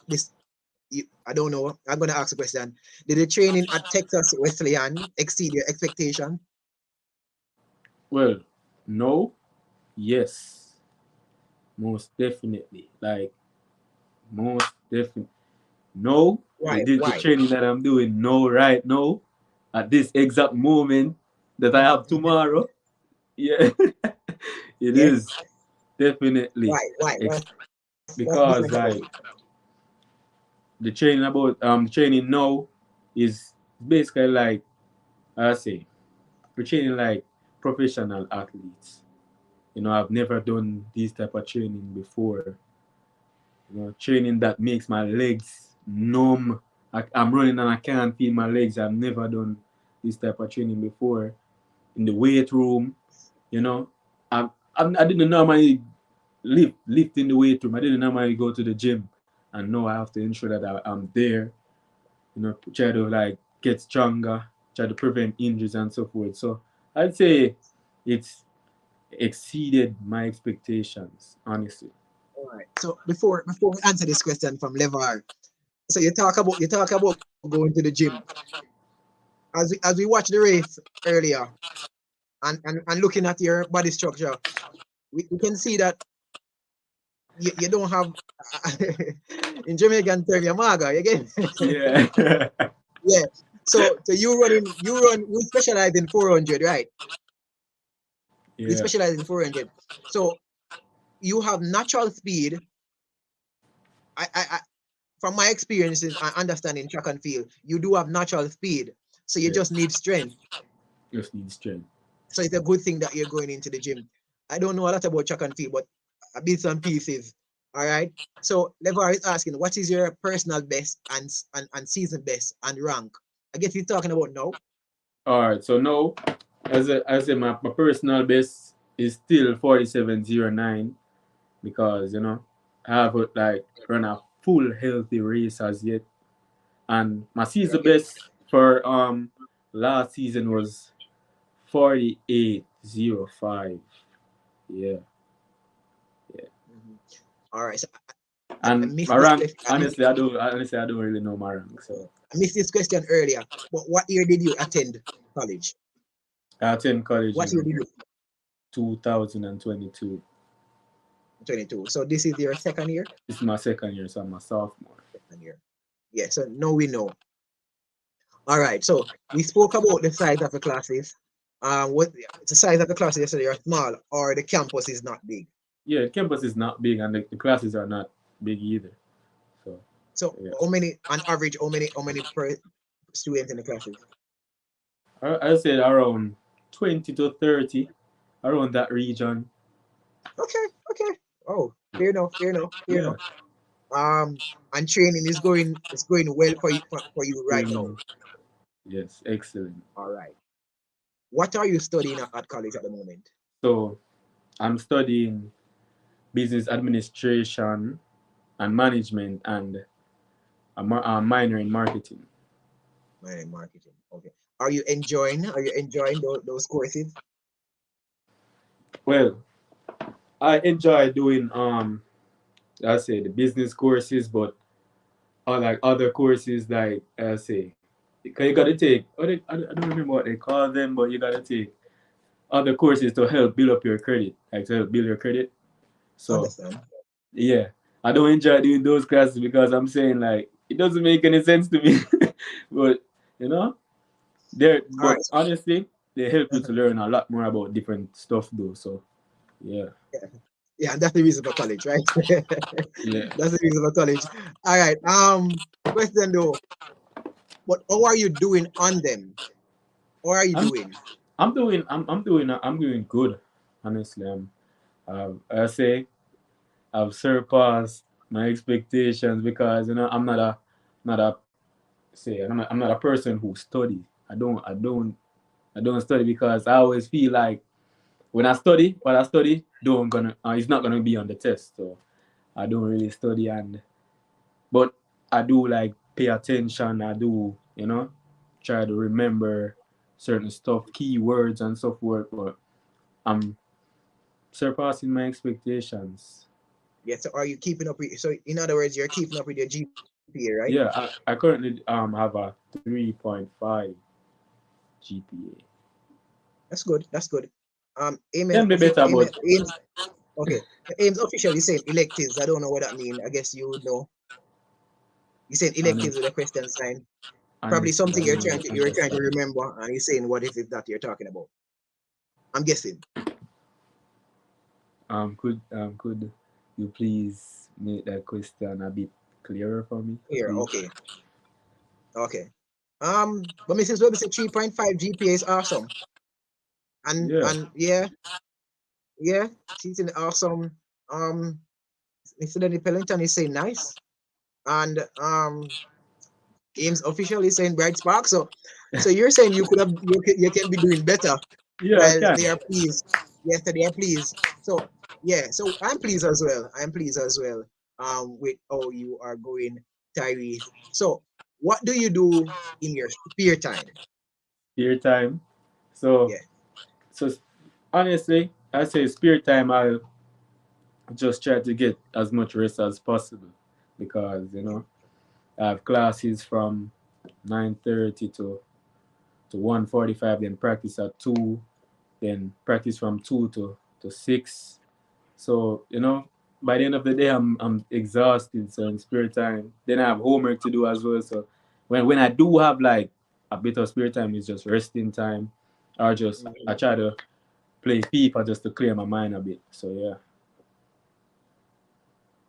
I don't know. I'm gonna ask a question. Did the training at Texas Wesleyan exceed your expectation? Well, no, yes, most definitely. Like, most definitely. No, Why? the Why? training that I'm doing no right now, at this exact moment that I have Mhm. tomorrow. Yeah, it Yeah. is definitely Why? Why? What's different about because, it? like, the training now is basically like, I say, we're training like professional athletes. I've never done this type of training before. Training that makes my legs numb. I'm running and I can't feel my legs. I've never done this type of training before. In the weight room, you know, I didn't normally lift in the weight room. I didn't normally go to the gym, and now I have to ensure that I'm there. Try to, like, get stronger, try to prevent injuries and so forth. So I'd say it's exceeded my expectations, honestly. All right. So before we answer this question from Levar, so you talk about going to the gym. As we watch the race earlier and looking at your body structure, we can see that you don't have in Jamaican term your maga again. Yeah. Yeah. So you specialize in 400, right? You Yeah. specialize in 400. So you have natural speed. I from my experiences and understanding track and field, you do have natural speed. So you just need strength. Just need strength. So it's a good thing that you're going into the gym. I don't know a lot about track and field, but a bits and pieces. All right. So Levar is asking, what is your personal best and season best and rank? I guess he's talking about now. All right. So now, as I say, my personal best is still 47.09 because I haven't like run a full healthy race as yet, and my season Okay. best for last season was 48.05. Yeah. Mhm. All right. So I And missed my this rank, question. honestly, I don't really know my rank. So I missed this question earlier. But what year did you attend college? I attend college What year in did you? 2022. 22. So this is your second year? This is my second year, so I'm a sophomore. Second year. Yeah. So now we know. All right. So we spoke about the size of the classes. What the size of the classes yesterday are small or the campus is not big. Yeah, the campus is not big, and the classes are not big either. So So yeah, how many on average, how many per student in the classes? I said around 20 to 30, around that region. Okay, okay. Oh, fair enough, fair enough, fair Yeah, enough. And training is going well for you right now. training. Yes, excellent. All right. What are you studying at college at the moment? So I'm studying business administration and management, and a minor in marketing. Marketing. Okay. Are you enjoying those courses? Well, I enjoy doing I say the business courses, but like other courses like I say, because you gotta take. I don't remember what they call them, but you gotta take other courses to help build up your credit, like to help build your credit. So Understand? yeah, I don't enjoy doing those classes because I'm saying like it doesn't make any sense to me. But you know, All right. but honestly, they help you to learn a lot more about different stuff though. So yeah, Yeah, and that's the reason for college, right? yeah. That's the reason for college. All right. Question though, but how are you doing on them? How are you I'm doing? I'm doing good. Honestly, I say I've surpassed my expectations because I'm not a say I'm not a person who study. I don't study because I always feel like when I study, what I study, don't gonna it's not gonna be on the test. So I don't really study, but I do like pay attention. I do try to remember certain stuff, keywords and so forth. But I'm surpassing my expectations. Yeah. So are you keeping up with? So in other words, you're keeping up with your GPA, right? Yeah, I currently have a 3.5 GPA. That's good. That's good. Can be better, but Ames. Okay. Ames officially saying electives. I don't know what that means. I guess you would know. He's saying electives honest, with a question sign. Probably honestly, I something don't really you're trying to understand. remember, and he's saying what is it that you're talking about. I'm guessing. Could you please make that question a bit clearer for me, Here, please? okay. Okay. But Mrs. Webber said 3.5 GPA is awesome. Yeah, And yeah, she's an awesome. Um, Mr. Danny Pellington is saying nice. And Ames officially saying bright spark. So you're saying you can be doing better. yeah, I Well, can. they are pleased. Yes, they are pleased. So yeah, so I'm pleased as well. I'm pleased as well. With how you are going, Tyrese. So what do you do in your spare time? Spare time. So, Yeah. so honestly, I say spare time. I'll just try to get as much rest as possible because I have classes from 9:30 to 1:45, then practice at 2, then practice from 2 to 6. So, by the end of the day, I'm exhausted. So in spare time, then I have homework to do as well. So when I do have like a bit of spare time, it's just resting time, or just I Mhm. try to play FIFA just to clear my mind a bit. So yeah,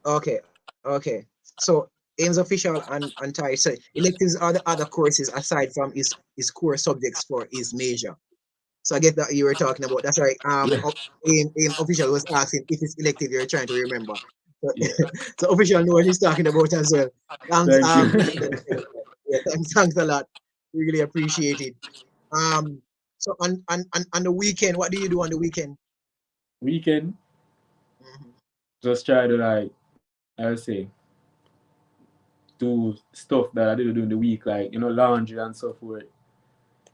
Okay. Okay. So Ames official and Tyrece. So electives are the other courses aside from his core subjects for his major. So I get that you were talking about. That's right. Yeah, Aim official was asking if it's elective. You're trying to remember. So, yeah. so official know what he's talking about as well. Thanks. Thank you. Yeah, thanks a lot. Really appreciate it. Um. So on the weekend, what do you do on the weekend? Weekend, Mhm. just try to like, I would say, do stuff that I didn't do in the week, like laundry and so forth.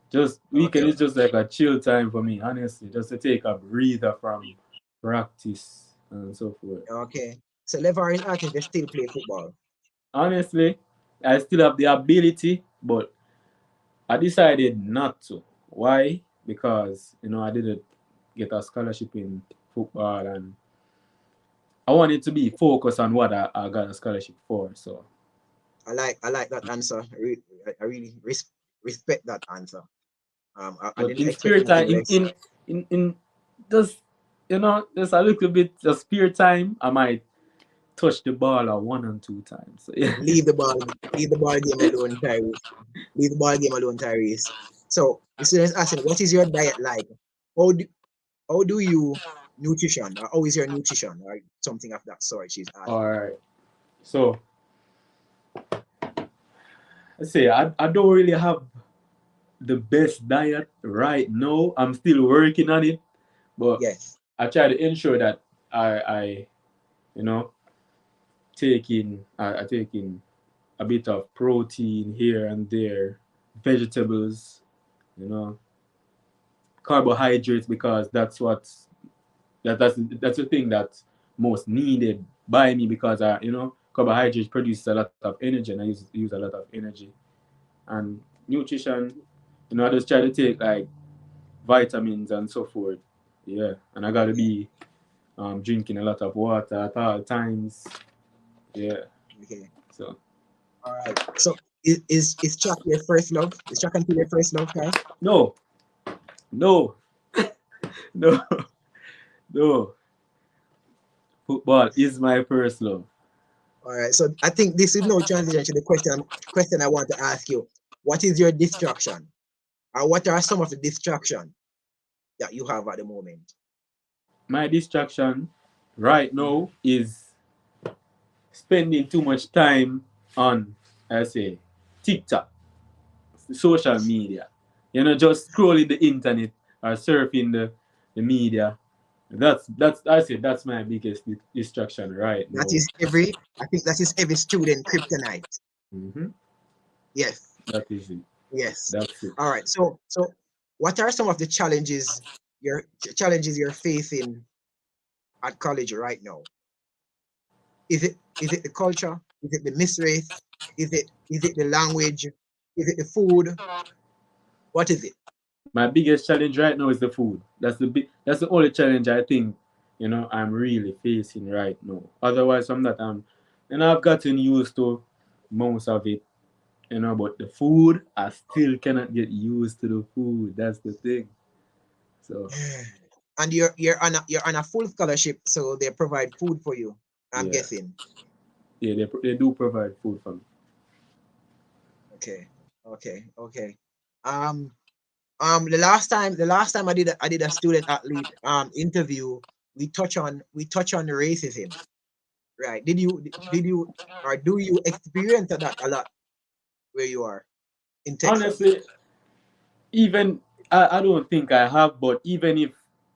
Just weekend Okay. is just like a chill time for me, honestly, just to take a breather from practice and so forth. Okay. So Levar is asking if they still play football. Honestly, I still have the ability, but I decided not to. Why? Because I didn't get a scholarship in football, and I wanted to be focused on what I got a scholarship for. So, I like that answer. I really respect that answer. I but didn't in expect spare time, anything less. in just just a little bit, just spare time, I might touch the ball one and two times. So, yeah. Leave the ball game alone, Tyrese. Leave the ball game alone, Tyrese. So the students asking, what is your diet like? How do how do you nutrition? Or how is your nutrition? Or something of that sort she's All asking. right. So, I say I don't really have the best diet right now. I'm still working on it, but Yes. I try to ensure that I you know I take in a bit of protein here and there, vegetables, you know, carbohydrates, because that's the thing that's most needed by me, because carbohydrates produce a lot of energy, and I use a lot of energy. And nutrition, I just try to take like vitamins and so forth. Yeah, and I gotta Okay. be drinking a lot of water at all times. Yeah, Okay. so All right. So is track your first love? Is track and field your first love, Ty? no, no, no, no. Football is my first love. All right. So I think this is no transition to the question I want to ask you. What is your distraction? Or what are some of the distraction that you have at the moment? My distraction right Mhm. now is spending too much time on, I say, TikTok, social media. Just scrolling the internet or surfing the media. That's I say that's my biggest distraction right That now. is I think that is every student kryptonite. Hmm. Yes. That is it. Yes. That's it. All right. So what are some of the challenges you're facing at college right now? Is it the culture? Is it the miss race? Is it the language? Is it the food? What is it? My biggest challenge right now is the food. That's the only challenge I think I'm really facing right now. Otherwise, from that, I've gotten used to most of it. But the food, I still cannot get used to the food. That's the thing. So And you're on a full scholarship, so they provide food for you. I'm yeah, guessing. yeah, they do provide food for me. Okay, okay. Um, the last time I did a student athlete interview, we touch on racism, right? Did you or do you experience that a lot where you are in Texas? Honestly, even I don't think I have, but even if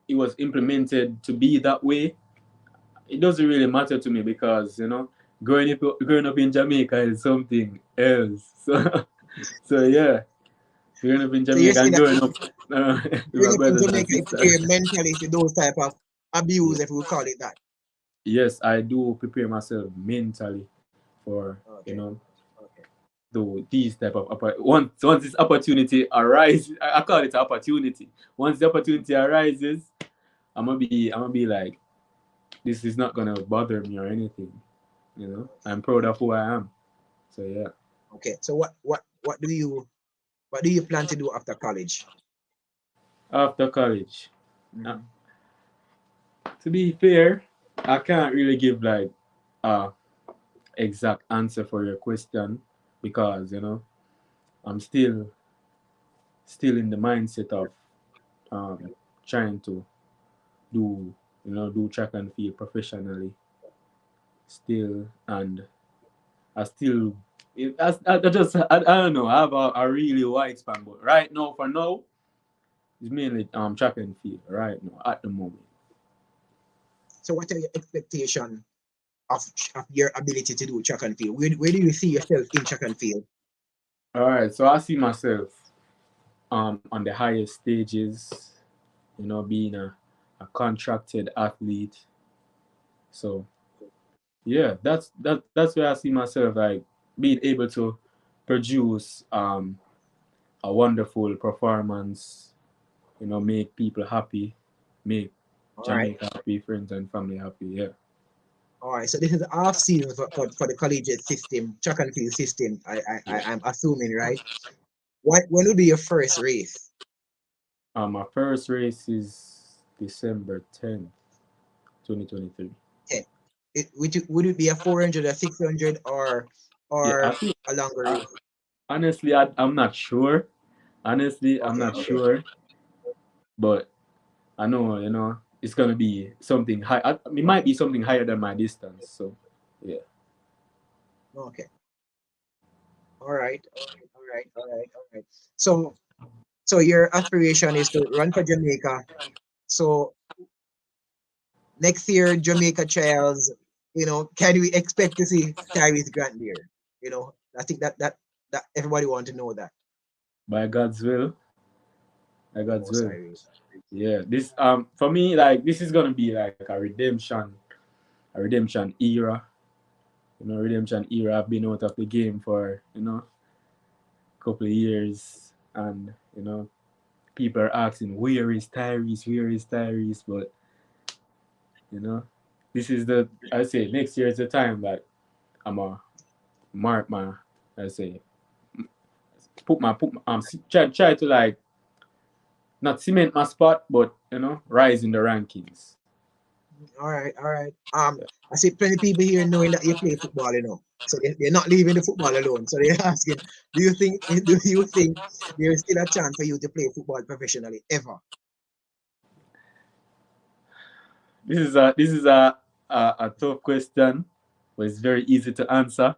it was implemented to be that way, it doesn't really matter to me, because growing up in Jamaica is something else. So yeah, growing up in So you're Jamaica saying and that growing up with my growing up in brothers and Jamaica, you sisters. prepare mentally for those type of Yeah. abuse, if we call it that. Yes, I do prepare myself mentally for Okay, okay, these type of once this opportunity arises. I call it opportunity. Once the opportunity arises, I'm gonna be like, this is not gonna bother me or anything. I'm proud of who I am. So yeah. okay. So what do you plan to do after college? After college, uh, Mhm. to be fair, I can't really give like a exact answer for your question because I'm still in the mindset of trying to do do track and field professionally still, and I still I don't know, I have a really wide span, but right now for now it's mainly track and field right now at the moment. So what are your expectations of your ability to do track and field? Where do you see yourself in track and field? All right, so I see myself on the highest stages, being a contracted athlete. So yeah, that's where I see myself, like being able to produce a wonderful performance, make people happy, make All right. Jamaica happy, friends and family happy. Yeah. All right. So this is off season for the collegiate system, track and field system. I'm assuming, right? When will be your first race? My first race is December 10th, 2023. Okay. Would it be a 400, a 600, Yeah, I or think a longer I, race? honestly, I'm not sure. Honestly, I'm Okay. not sure, but I know, it's gonna be something high. It might be something higher than my distance. So, yeah. Okay. All right. All right. All right. All right. All right. So your aspiration is to run for Jamaica. So next year, Jamaica Trials, can we expect to see Tyrese Grant there? I think that everybody want to know that. By God's will, by God's Most will. Irish. Yeah. This for me, like this is gonna be like a redemption era. Redemption era. I've been out of the game for a couple of years, and people are asking, where is Tyrese? Where is Tyrese? But you know, this is I say next year is the time that I'm a mark my, I say, try to like not cement my spot, but rise in the rankings. All right, all right. I see plenty of people here knowing that you play football, so they're not leaving the football alone. So they're asking, do you think there is still a chance for you to play football professionally ever? This is a tough question, but it's very easy to answer.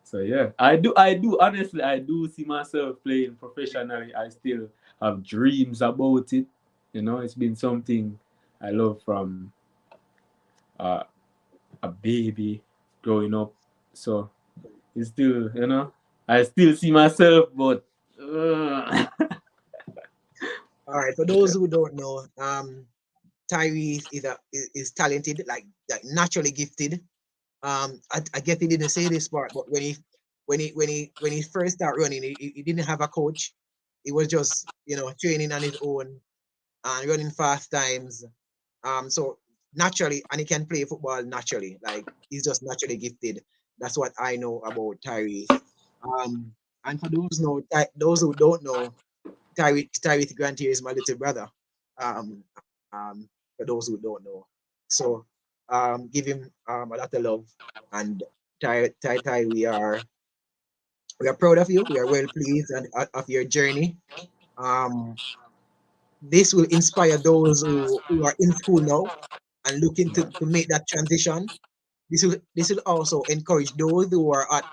So yeah, I do honestly, I do see myself playing professionally. I still have dreams about it. It's been something I love from uh, a baby growing up. So it's still, I still see myself, but All right. For those who don't know, Tyrese is talented, like naturally gifted. I guess he didn't say this part, but when he first started running, he didn't have a coach. He was just training on his own and running fast times. So naturally, and he can play football naturally. Like he's just naturally gifted. That's what I know about Tyrese. Um, and for those who don't know, Tyrese Grant here is my little brother. Um, for those who don't know, so give him a lot of love. And Ty, we are proud of you. We are well pleased and of your journey. Um, this will inspire those who are in school now and looking to make that transition. This will also encourage those who are at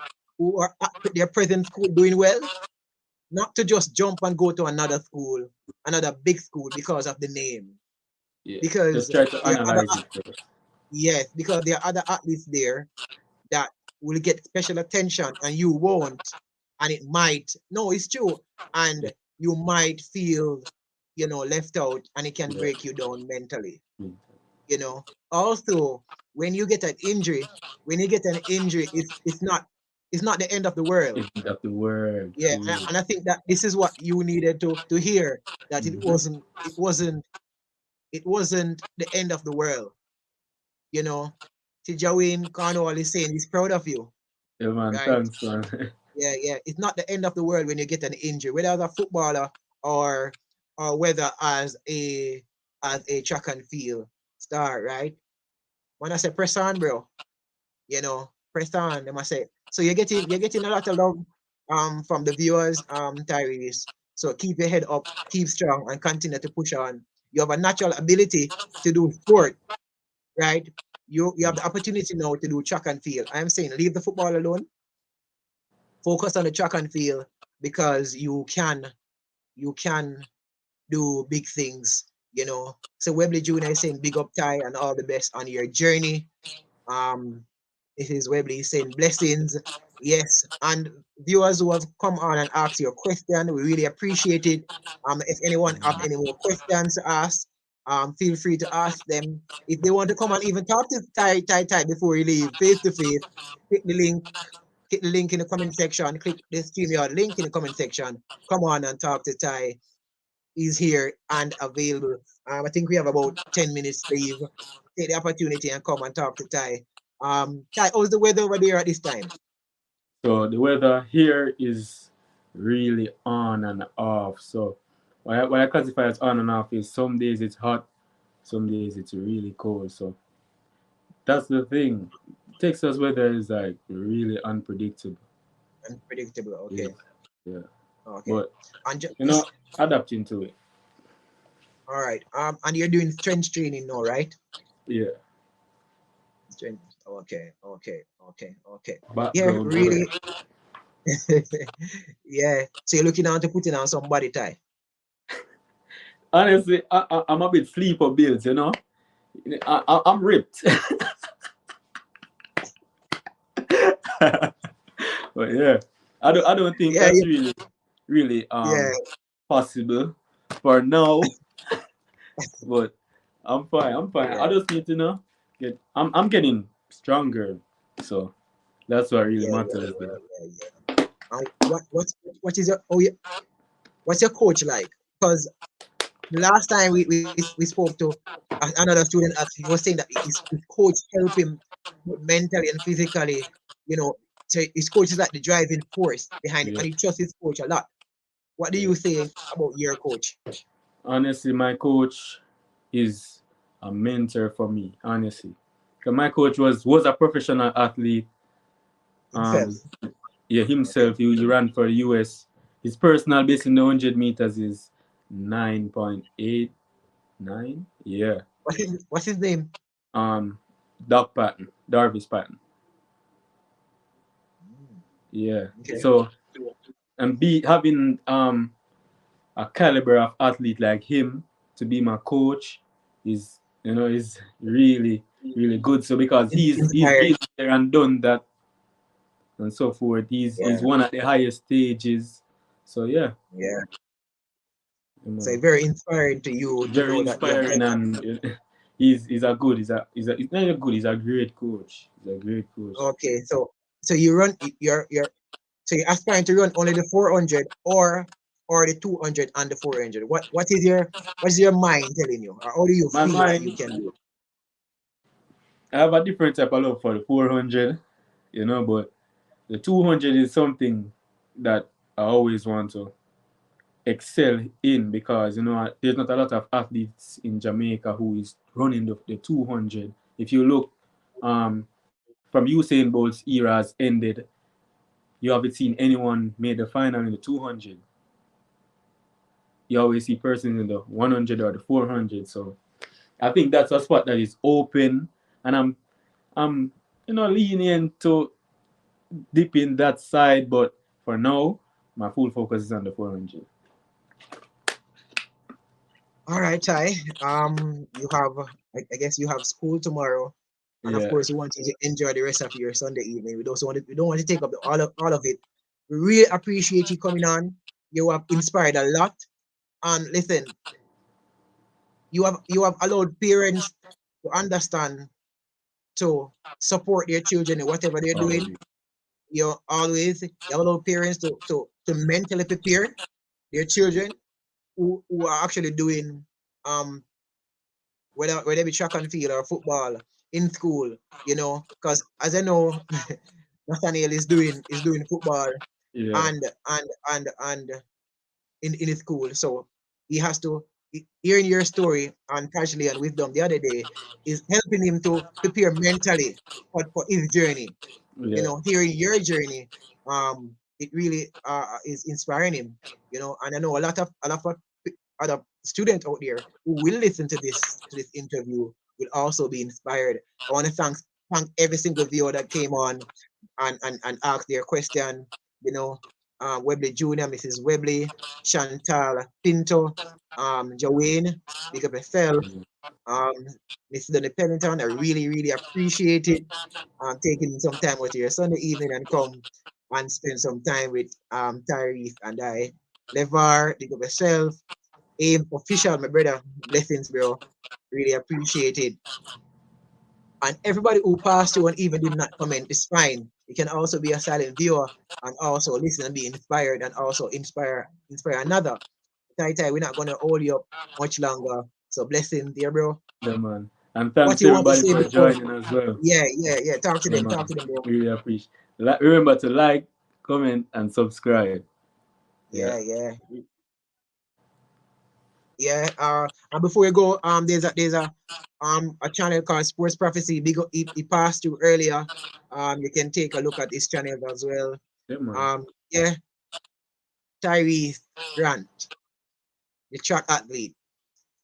their present school doing well, not to just jump and go to another school, another big school because of the name. yeah, just Because try to there are other analyze it first. yes, because there are other athletes there that will get special attention and you won't. And it might, no, it's true. And Yeah, you might feel, left out, and it can yeah. break you down mentally. you know Also, when you get an injury, it's not the end of the world. End of the world, Yeah, true. and I think that this is what you needed to hear, that it Mhm. wasn't it wasn't it wasn't the end of the world. you know Tijawin Cornwall is saying he's proud of you, Yeah, man, right? thanks, man. Yeah, yeah, it's not the end of the world when you get an injury, whether as a footballer or whether as a track and field star, right? When I say press on, bro, press on, they must say. So you're getting a lot of love from the viewers, Tyrese. So keep your head up, keep strong, and continue to push on. You have a natural ability to do sport, right? You have the opportunity now to do track and field. I am saying leave the football alone, focus on the track and field because you can do big things, you know. So Webley Jr. is saying big up Ty and all the best on your journey. Um, it is Webley saying blessings. Yes, and viewers who have come on and asked your question, we really appreciate it. If anyone have any more questions to ask, feel free to ask them. If they want to come and even talk to Ty before you leave, face to face, click the link, in the comment section, click the StreamYard link in the comment section. Come on and talk to Ty. He's here and available. I think we have about 10 minutes to leave. Take the opportunity and come and talk to Ty. Ty, how's the weather over there at this time? So the weather here is really on and off. So what I classify as on and off is some days it's hot, some days it's really cold. So that's the thing. Texas weather is like really unpredictable. Unpredictable. Yeah, Okay. yeah. Okay. But And you know, adapting to it. all right. And you're doing strength training now, right? Yeah. Strength. Okay. Okay. Yeah, Background really. work. Yeah. So you're looking on to putting on some body, Ty. Honestly, I'm a bit sleeper built, you know. I'm ripped. But yeah, I don't think Yeah. that's really Yeah. possible for now. But I'm fine. I'm fine. Yeah. I just need to know I'm getting stronger. So that's what really Yeah. matters there. What is your what's your coach like? Because the last time we spoke to another student, he was saying that his coach helped him both mentally and physically. You know, so his coach is like the driving force behind him, Yeah. and he trusts his coach a lot. What do Yeah. you think about your coach? Honestly, my coach is a mentor for me, honestly. 'Cause my coach was a professional athlete. Himself. Yeah, Okay. himself. He ran for the US. His personal best in the 100 meters is 9.89. Yeah. What's his name? Um, Doc Patton, Darvis Patton. Yeah. Okay. So and be having a caliber of athlete like him to be my coach is really good. So because he's Inspired. been there and done that and so forth. He's Yeah. one at the highest stages. So yeah, Yeah. So man, very inspiring to you to very know that you have inspiring done and he's a good he's not a good he's a great coach. He's a great coach. that. Okay. So you run you're so you're aspiring to run only the 400 or the 200 and the 400. What is your mind telling you, or how do you My feel that you mind, can do? I have a different type of love for the 400, but the 200 is something that I always want to excel in because there's not a lot of athletes in Jamaica who is running the 200. If you look from Usain Bolt's era has ended, you haven't seen anyone made the final in the 200. You always see persons in the 100 or the 400. So I think that's a spot that is open, and I'm lenient to dip in that side, but for now, my full focus is on the 400. All right, Ty. You have, I guess you have school tomorrow, and of Yeah, course, we want you to enjoy the rest of your Sunday evening. We don't want to take up all of it. We really appreciate you coming on. You have inspired a lot. And listen, you have allowed parents to understand, to support their children in whatever they're doing. already. You have allowed parents to mentally prepare their children who are actually doing um whether it be track and field or football in school, because as I know, Nathaniel is doing football Yeah, and and in his school. So he has to hearing your story and casually and wisdom the other day is helping him to prepare mentally for his journey. You Yeah. know, hearing your journey, it really is inspiring him. You know, and I know a lot of other students out there who will listen to this interview will also be inspired. I want to thank every single viewer that came on and asked their question. You know, Webley Jr., Mrs. Webley, Chantal Pinto, Joanne, big up yourself, um, Mrs. Donny Pennington. I really, really appreciate it. Taking some time out of your Sunday evening and come and spend some time with Tyrese and I. Levar, big up yourself. Aim official, my brother. Blessings, bro. Really appreciate it. And everybody who passed through and even did not comment is fine. You can also be a silent viewer and also listen and be inspired and also inspire another. Tai, we're not gonna hold you up much longer. So blessing, dear bro. Yeah, man. And What thanks you want to everybody say for before? joining as well. Yeah. Yeah, man. Talk to them, bro. Really appreciate. Remember to like, comment, and subscribe. Yeah. Yeah. Yeah. And before we go, there's a channel called Sports Prophecy. Big up, it passed through earlier. You can take a look at this channel as well. Yeah, man. Yeah, Tyrese Grant, the track athlete,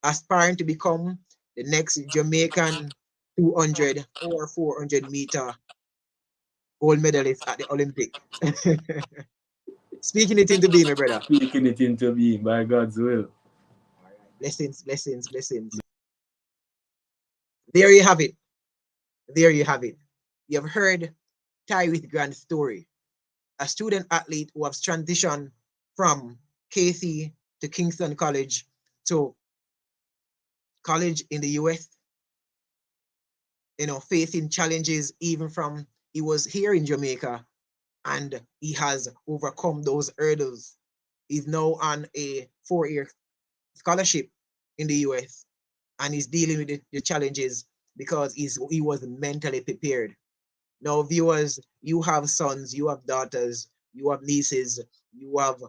aspiring to become the next Jamaican 200 or 400-meter gold medalist at the Olympic. Speaking it into being, my brother. Speaking it into being by God's will. All right. Blessings. There you have it. There you have it. You have heard Tyrese Grant's story, a student athlete who has transitioned from KC to Kingston College to college in the US, you know, facing challenges even from he was here in Jamaica and he has overcome those hurdles. He's now on a 4-year scholarship in the US and he's dealing with the challenges because he was mentally prepared. Now, viewers, you have sons, you have daughters, you have nieces, you have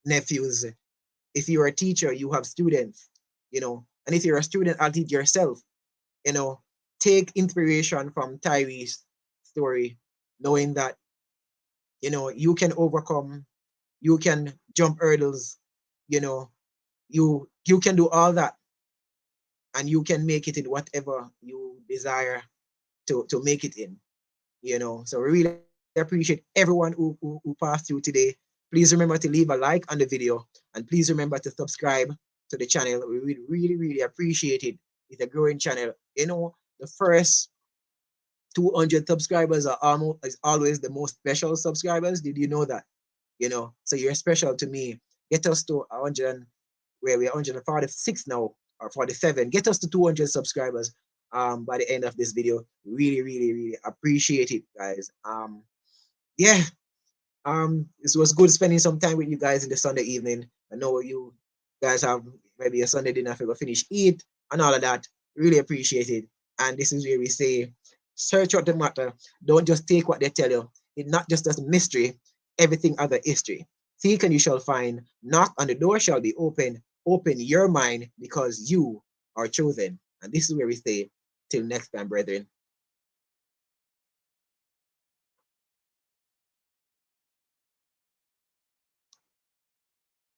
nephews. If you're a teacher, you have students, you know, and if you're a student athlete yourself, you know, take inspiration from Tyrese's story, knowing that, you know, you can overcome, you can jump hurdles, you know, you can do all that and you can make it in whatever you desire to make it in, you know. So we really appreciate everyone who passed through today. Please remember to leave a like on the video and please remember to subscribe to the channel. We would really appreciate it. It's a growing channel. You know, the first 200 subscribers are almost is always the most special subscribers. Did you know that? You know, so you're special to me. Get us to 100, where we're 146 now or 47. Get us to 200 subscribers by the end of this video. Really appreciate it, guys. Yeah, it was good spending some time with you guys in the Sunday evening. I know you guys have maybe a Sunday dinner for finish eat and all of that. Really appreciate it. And this is where we say, search out the matter. Don't just take what they tell you. It's not just a mystery. Everything other history. Seek and you shall find. Knock and the door shall be open. Open your mind because you are chosen. And this is where we say, till next time, brethren.